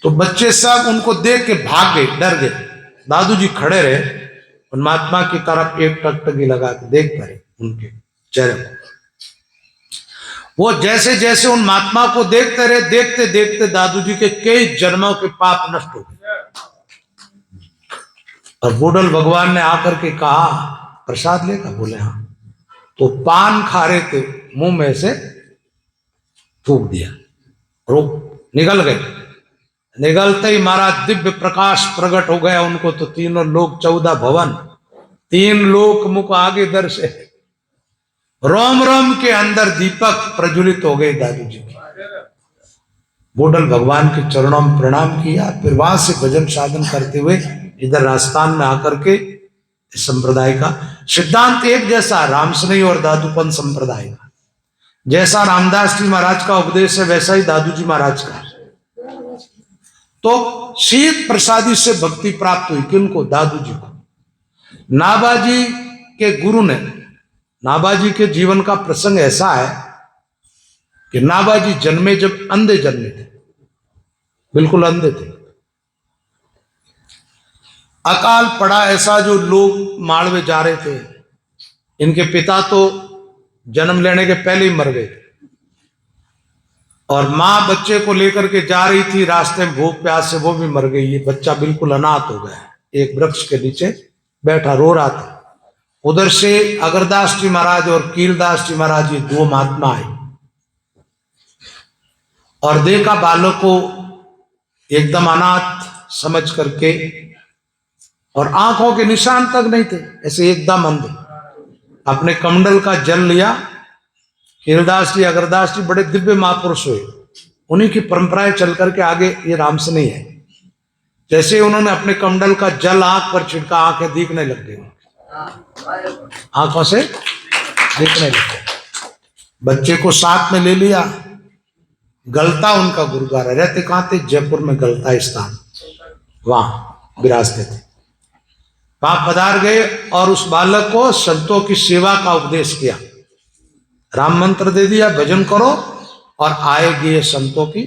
तो बच्चे सब उनको देख के भाग गए, डर गए। दादू जी खड़े रहे, उन महात्मा की तरफ एक टकटकी लगा के देखते रहे उनके चेहरे को। वो जैसे जैसे उन महात्मा को देखते रहे, देखते देखते दादू जी के कई जन्मों के पाप नष्ट हो गए। और बूढ़ल भगवान ने आकर के कहा, प्रसाद लेगा? बोले हाँ। तो पान खा रहे थे, मुंह में से थूक दिया, रोक निकल गए। निकलते ही महाराज दिव्य प्रकाश प्रकट हो गया उनको, तो तीनों लोग 14 भवन, 3 लोक मुख आगे दर से रोम रोम के अंदर दीपक प्रज्वलित हो गए दादू जी की। बूढ़ल भगवान के चरणों में प्रणाम किया, फिर वहां से भजन साधन करते हुए इधर राजस्थान में आकर के इस संप्रदाय का सिद्धांत एक जैसा, रामसनई और दादूपंथ संप्रदाय का। जैसा रामदास जी महाराज का उपदेश है वैसा ही दादू जी महाराज का। तो शीत प्रसादी से भक्ति प्राप्त हुई किनको? दादू जी को। नाभाजी के गुरु ने, नाभाजी के जीवन का प्रसंग ऐसा है कि नाभाजी जन्मे जब अंधे जन्मे थे, बिल्कुल अंधे थे। अकाल पड़ा ऐसा, जो लोग माड़वे जा रहे थे, इनके पिता तो जन्म लेने के पहले ही मर गए थे, और मां बच्चे को लेकर के जा रही थी, रास्ते में भूख प्यास से वो भी मर गई। ये बच्चा बिल्कुल अनाथ हो गया, एक वृक्ष के नीचे बैठा रो रहा था। उधर से अगरदास जी महाराज और कीलदास जी महाराज, ये 2 महात्मा आए और देखा बालक को एकदम अनाथ समझ करके, और आंखों के निशान तक नहीं थे, ऐसे एकदम अंधे। अपने कमंडल का जल लिया। कीलदास जी, अगरदास जी बड़े दिव्य महापुरुष हुए, उन्हीं की परंपराएं चल करके आगे ये रामसनई है। जैसे उन्होंने अपने कमंडल का जल आंख पर छिड़का, आंखें दिखने लग गई। आंखों से देखने लगते। बच्चे को साथ में ले लिया, गलता उनका गुरुद्वारा, रहते कहाँ थे? जयपुर में गलता स्थान, वहां विराजते थे। वहां पधार गए और उस बालक को संतों की सेवा का उपदेश किया, राम मंत्र दे दिया, भजन करो और आएगी ये संतों की।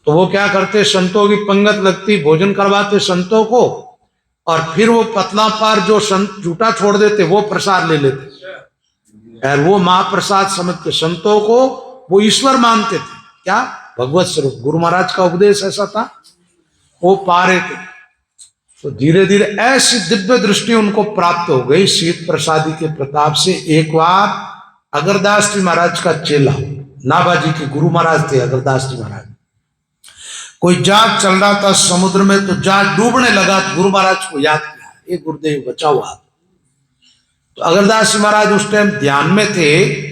तो वो क्या करते? संतों की पंगत लगती, भोजन करवाते संतों को, और फिर वो पतला पार जो संत झूठा छोड़ देते वो प्रसाद ले लेते, और वो महाप्रसाद समझ के संतों को वो ईश्वर मानते थे। क्या? भगवत स्वरूप। गुरु महाराज का उपदेश ऐसा था, वो पा रहे थे। तो धीरे धीरे ऐसी दिव्य दृष्टि उनको प्राप्त हो गई शीत प्रसादी के प्रताप से। एक बार अगरदास जी महाराज का चेला, नाभाजी के गुरु महाराज थे अगरदास जी महाराज, कोई जहाज चल रहा था समुद्र में, तो जहाज डूबने लगा तो गुरु महाराज को याद किया, ये गुरुदेव बचाओ आप। तो अगरदास जी महाराज उस टाइम ध्यान में थे,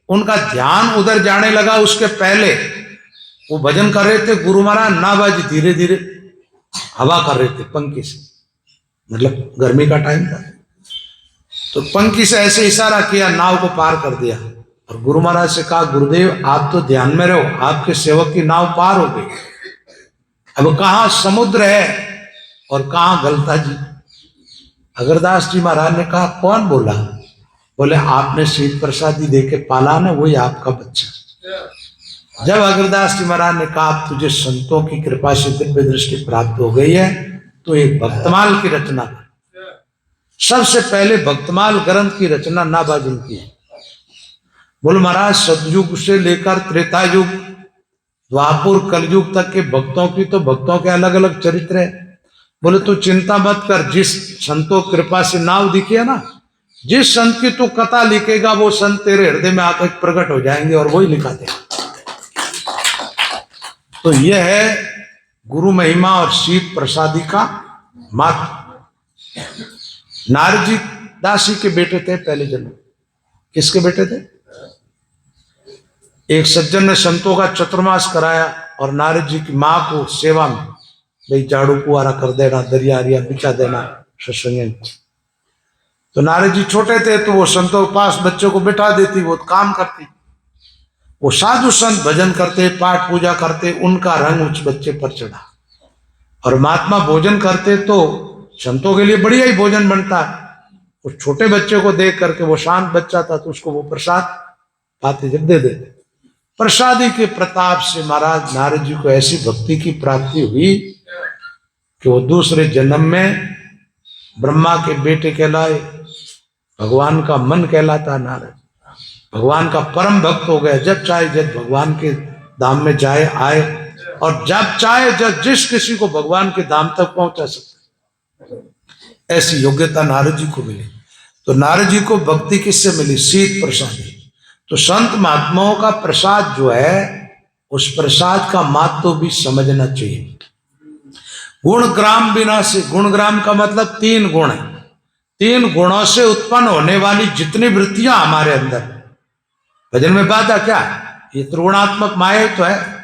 उनका ध्यान उधर जाने लगा, उसके पहले वो भजन कर रहे थे। गुरु महाराज नाभाजी धीरे धीरे हवा कर रहे थे पंखी से, मतलब गर्मी का टाइम था, तो पंखी से ऐसे इशारा किया, नाव को पार कर दिया। और गुरु महाराज से कहा, गुरुदेव आप तो ध्यान में रहो, आपके सेवक की नाव पार हो गई, अब कहाँ समुद्र है और कहाँ गलता जी। अगरदास जी महाराज ने कहा, कौन बोला? बोले, आपने शीत प्रसादी दे के पाला ना, वही आपका बच्चा। जब अगरदास जी महाराज ने कहा, तुझे संतों की कृपा से दिव्य दृष्टि प्राप्त हो गई है, तो एक भक्तमाल की रचना कर। सबसे पहले भक्तमाल ग्रंथ की रचना नाभाजी की है। बोले महाराज, सतयुग से लेकर त्रेता युग, द्वापुर, कलयुग तक के भक्तों की, तो भक्तों के अलग अलग चरित्र है। बोले तू चिंता मत कर, जिस संतों कृपा से नाव दिखी है ना, जिस संत की तू कथा लिखेगा वो संत तेरे हृदय में आकर प्रकट हो जाएंगे और वही लिखा दे। तो यह है गुरु महिमा और शीत प्रसादी का महत्व। नारद जी दासी के बेटे थे पहले जन्म। किसके बेटे थे? एक सज्जन ने संतों का चतुर्मास कराया और नारद जी की माँ को सेवा में, भाई झाड़ू पुआरा कर देना, दरिया अरिया बिछा देना सत्संग। तो नारद जी छोटे थे तो वो संतों के पास बच्चों को बिठा देती, वो काम करती। वो साधु संत भजन करते, पाठ पूजा करते, उनका रंग उस बच्चे पर चढ़ा। और महात्मा भोजन करते तो संतों के लिए बढ़िया ही भोजन बनता है। उस छोटे बच्चे को देख करके, वो शांत बच्चा था, तो उसको वो प्रसाद पाते जब दे देते। प्रसादी के प्रताप से महाराज नारद जी को ऐसी भक्ति की प्राप्ति हुई कि वो दूसरे जन्म में ब्रह्मा के बेटे कहलाए, भगवान का मन कहलाता नारद, भगवान का परम भक्त हो गया। जब चाहे जब भगवान के धाम में जाए आए, और जब चाहे जब जिस किसी को भगवान के धाम तक पहुंचा सकते, ऐसी योग्यता नारद जी को मिली। तो नारद जी को भक्ति किससे मिली? शीत प्रसादी। तो संत महात्माओं का प्रसाद जो है, उस प्रसाद का महत्व भी समझना चाहिए। गुण ग्राम बिना से, गुण ग्राम का मतलब 3 गुण है। 3 गुणों से उत्पन्न होने वाली जितनी वृत्तियां हमारे अंदर, भजन में बाधा क्या? ये त्रिगुणात्मक माया तो है,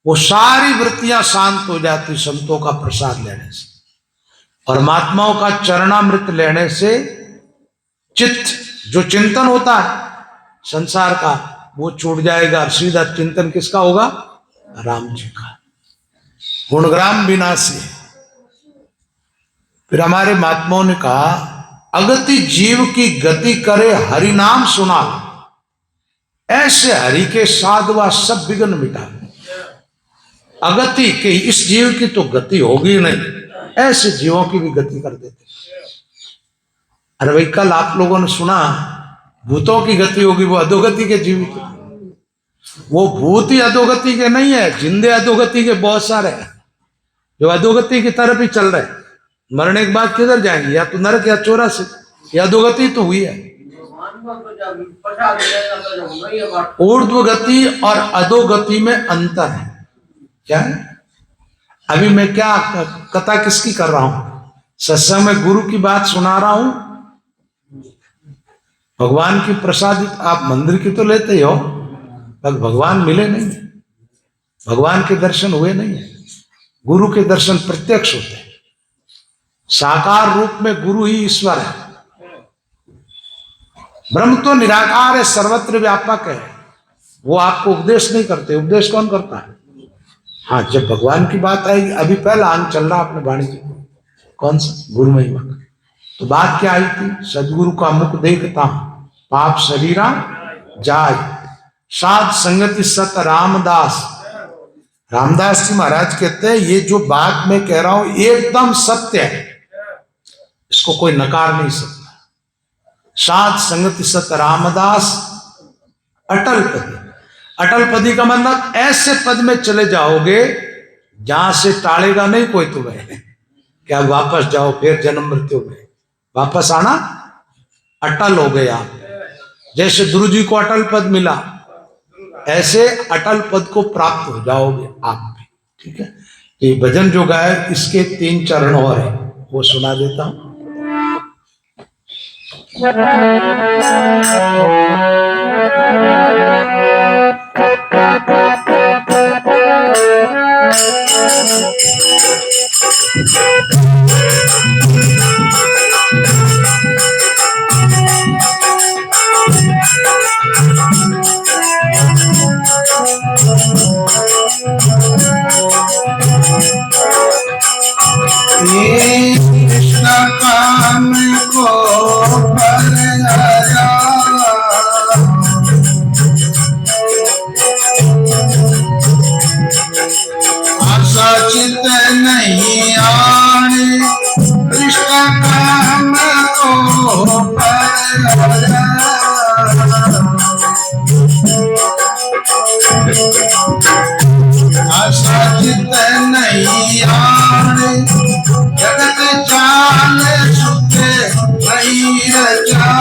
वो सारी वृत्तियां शांत हो जाती संतों का प्रसाद लेने से। और महात्माओं का चरणामृत लेने से चित्त, जो चिंतन होता है संसार का, वो छूट जाएगा। सीधा चिंतन किसका होगा? राम जी का। गुणग्राम विनाशी। फिर हमारे महात्माओं ने कहा, अगति जीव की गति करे हरि नाम सुना, ऐसे हरि के साधवा सब विघ्न मिटा। अगति के इस जीव की तो गति होगी नहीं, ऐसे जीवों की भी गति कर देते। अरे भाई, कल आप लोगों ने सुना भूतों की गति होगी, वो अधोगति के जीव की। वो भूत ही अधोगति के नहीं है, जिंदे अधोगति के बहुत सारे हैं जो अधोगति की तरफ ही चल रहे हैं। मरने के बाद किधर जाएंगे? या तो नरक या चौरासी, या अधोगति तो हुई है। ऊर्ध्व गति और अधोगति में अंतर है। क्या है? अभी मैं क्या कथा किसकी कर रहा हूं? सत्संग में गुरु की बात सुना रहा हूं। भगवान की प्रसादित आप मंदिर की तो लेते ही हो, पर भगवान मिले नहीं, भगवान के दर्शन हुए नहीं है। गुरु के दर्शन प्रत्यक्ष होते हैं। साकार रूप में गुरु ही ईश्वर है। ब्रह्म तो निराकार है, सर्वत्र व्यापक है। वो आपको उपदेश नहीं करते। उपदेश कौन करता है? हाँ, जब भगवान की बात आएगी। अभी पहला अंग चल रहा अपने वाणी जी, कौन सा? गुरु महिमा का। तो बात क्या आई थी? सदगुरु का मुख देखता पाप शरीरा जाय, साध संगति सत रामदास। रामदास जी महाराज कहते हैं ये जो बात मैं कह रहा हूं एकदम सत्य है, इसको कोई नकार नहीं सकता। साध संगति सत रामदास अटल पदी। अटल पदी का मतलब ऐसे पद में चले जाओगे जहां से टालेगा नहीं कोई तुम्हें। क्या वापस जाओ फिर जन्म मृत्यु में वापस आना? अटल हो गया। जैसे गुरु जी को अटल पद मिला, ऐसे अटल पद को प्राप्त हो जाओगे आप भी। ठीक है, ये भजन जो गाए इसके 3 चरण और है, वो सुना देता हूं। ये कृष्ण काम को परया, आशा चित नहीं आने, कृष्ण काम को परया। आशा चित नहीं आने, जगत जाल सुख नहीं रचा।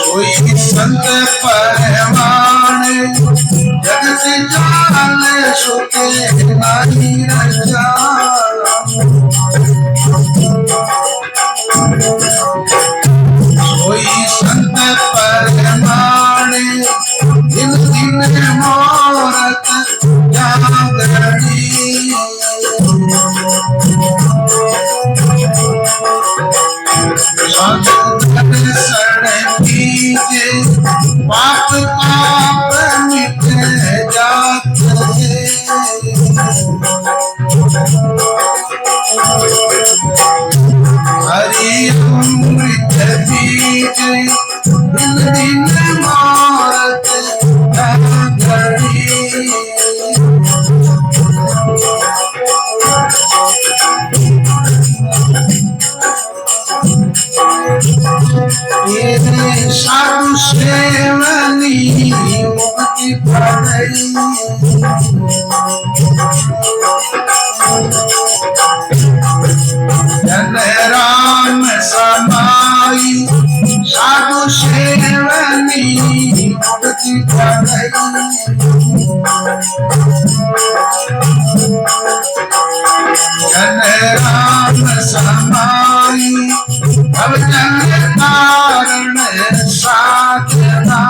कोई संत परमाने, जगत जाल सुख नहीं रचा। कोई संत परमाने, दिन दिन मोरत जागरणी। शरण कीजे पाप पाप मिट जाते। हरि अमृत बीजे दिन दिन मोरत जागरणी। ये साधु सेवनी मुक्ति पाई, जन राम समाई। साधु सेवनी मुक्ति पाई, जन राम समाई। अब जन कारण साधना,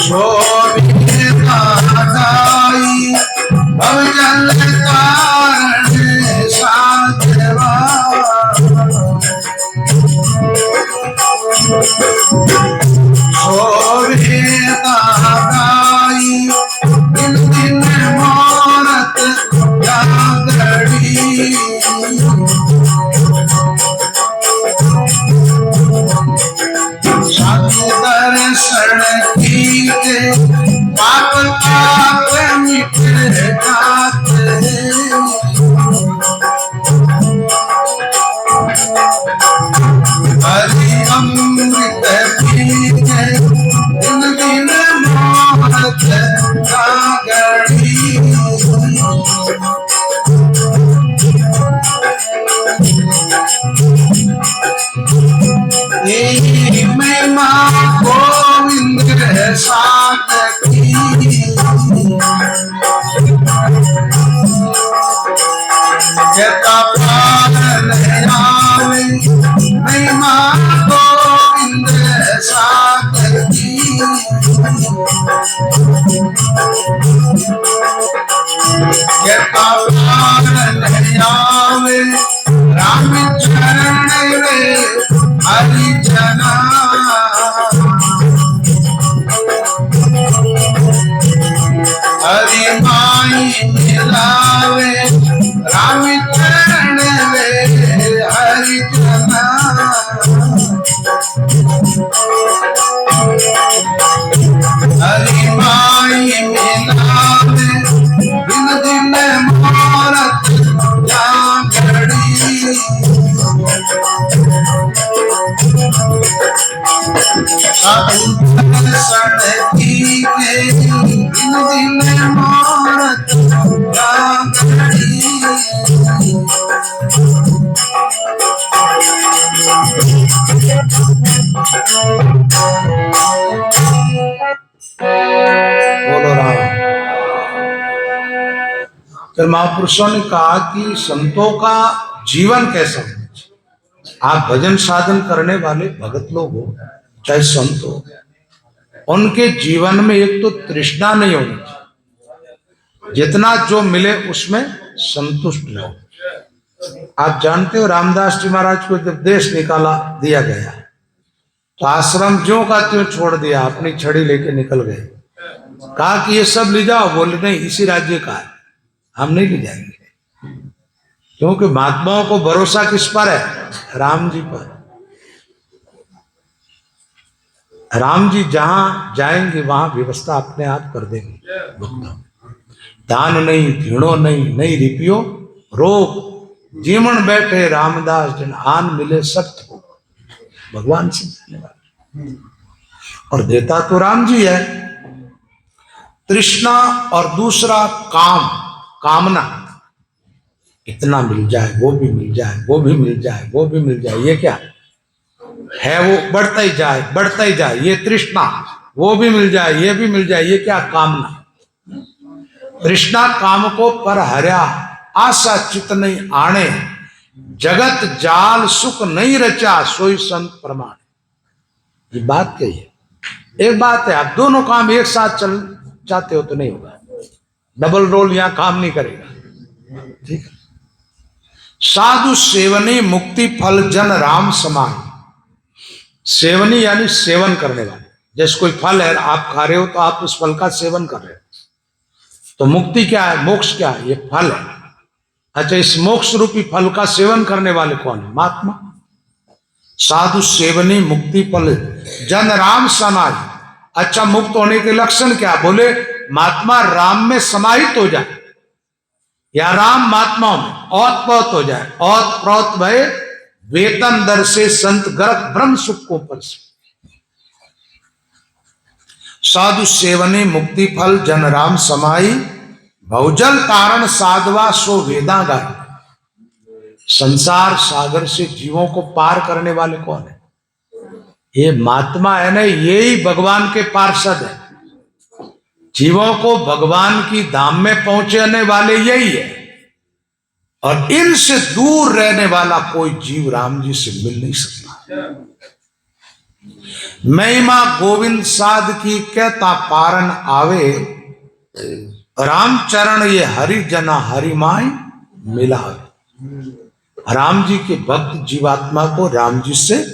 शोभिता गाई। अब जन कारण साधना, शोभिता गाई। दिन दिन मोरत जागरणी। साधु दर्शन कीजे पाप पाप मिट जाते। हरि अमृत पीजे दिन दिन मोरत जागरणी। ये महिमा गोविंद साथ की, कहता पार आवे। महिमा गोविंद साथ की, कहता प्राण नहीं आवे राम चरण रे हरि जना, हरि माई मिलावे राम चरण रे हरि जना, हरि माई मिलावे दिन दिन मोरत जागड़ी, साधु दर्शन की दिन दिन मोरत जागड़ी, बोलो राम। फिर महापुरुषों ने कहा कि संतों का जीवन कैसा होना चाहिए। आप भजन साधन करने वाले भगत लोग हो चाहे संत हो, उनके जीवन में एक तो तृष्णा नहीं होनी चाहिए, जितना जो मिले उसमें संतुष्ट रहो। आप जानते हो रामदास जी महाराज को जब देश निकाला दिया गया तो आश्रम ज्यों का त्यों छोड़ दिया, अपनी छड़ी लेके निकल गए। कहा कि ये सब ले जाओ, बोले नहीं इसी राज्य का है, हम नहीं ले जाएंगे। क्योंकि महात्माओं को भरोसा किस पर है? राम जी पर। राम जी जहां जाएंगे वहां व्यवस्था अपने आप कर देंगे। दान नहीं, धीणो नहीं, नहीं रिपियो रोग, जीवन बैठे रामदास जन आन मिले सत्य हो। भगवान से मिलने वाले और देता तो राम जी है। तृष्णा और दूसरा काम, कामना, इतना मिल जाए, वो भी मिल जाए, वो भी मिल जाए, वो भी मिल जाए, ये क्या है? वो बढ़ता ही जाए, बढ़ता ही जाए, ये तृष्णा। वो भी मिल जाए, ये भी मिल जाए, ये क्या? कामना। तृष्णा काम को पर हर्या, आशा चित नहीं आणे, जगत जाल सुख नहीं रचा, सोई संत प्रमाण। ये बात कही है। एक बात है, आप दोनों काम एक साथ चल चाहते हो तो नहीं होगा, डबल रोल यहां काम नहीं करेगा। ठीक है। साधु सेवनी मुक्ति फल जन राम समाय। सेवनी यानी सेवन करने वाले। जैसे कोई फल है, आप खा रहे हो तो आप उस फल का सेवन कर रहे हो, तो मुक्ति क्या है? मोक्ष क्या है? ये फल है। अच्छा, इस मोक्ष रूपी फल का सेवन करने वाले कौन है? महात्मा। साधु सेवनी मुक्ति फल जन राम समाय। अच्छा, मुक्त होने के लक्षण क्या? बोले महात्मा राम में समाहित हो जाए या राम महात्माओं में औत पौत हो जाए। औत प्रोत भय वेतन दर से संत गर्भ ब्रह्म सुख को पर। साधु सेवने मुक्ति फल जन राम समाई, भवजल तारण साधवा सो वेदा गाय। संसार सागर से जीवों को पार करने वाले कौन है? ये महात्मा है ना, यही भगवान के पार्षद है। जीवों को भगवान की धाम में पहुंचाने वाले यही है। और इनसे दूर रहने वाला कोई जीव राम जी से मिल नहीं सकता। महिमा गोविंद साध की कहता पारन आवे, रामचरण ये हरि जना हरि माई मिलावे। राम जी के भक्त जीवात्मा को राम जी से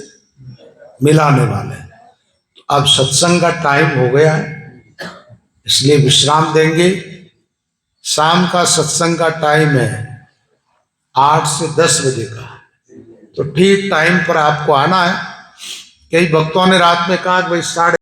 मिलाने वाले हैं। अब सत्संग का टाइम हो गया है, इसलिए विश्राम देंगे। शाम का सत्संग का टाइम है 8 से 10 बजे का, तो ठीक टाइम पर आपको आना है। कई भक्तों ने रात में कहा कि भाई 8:30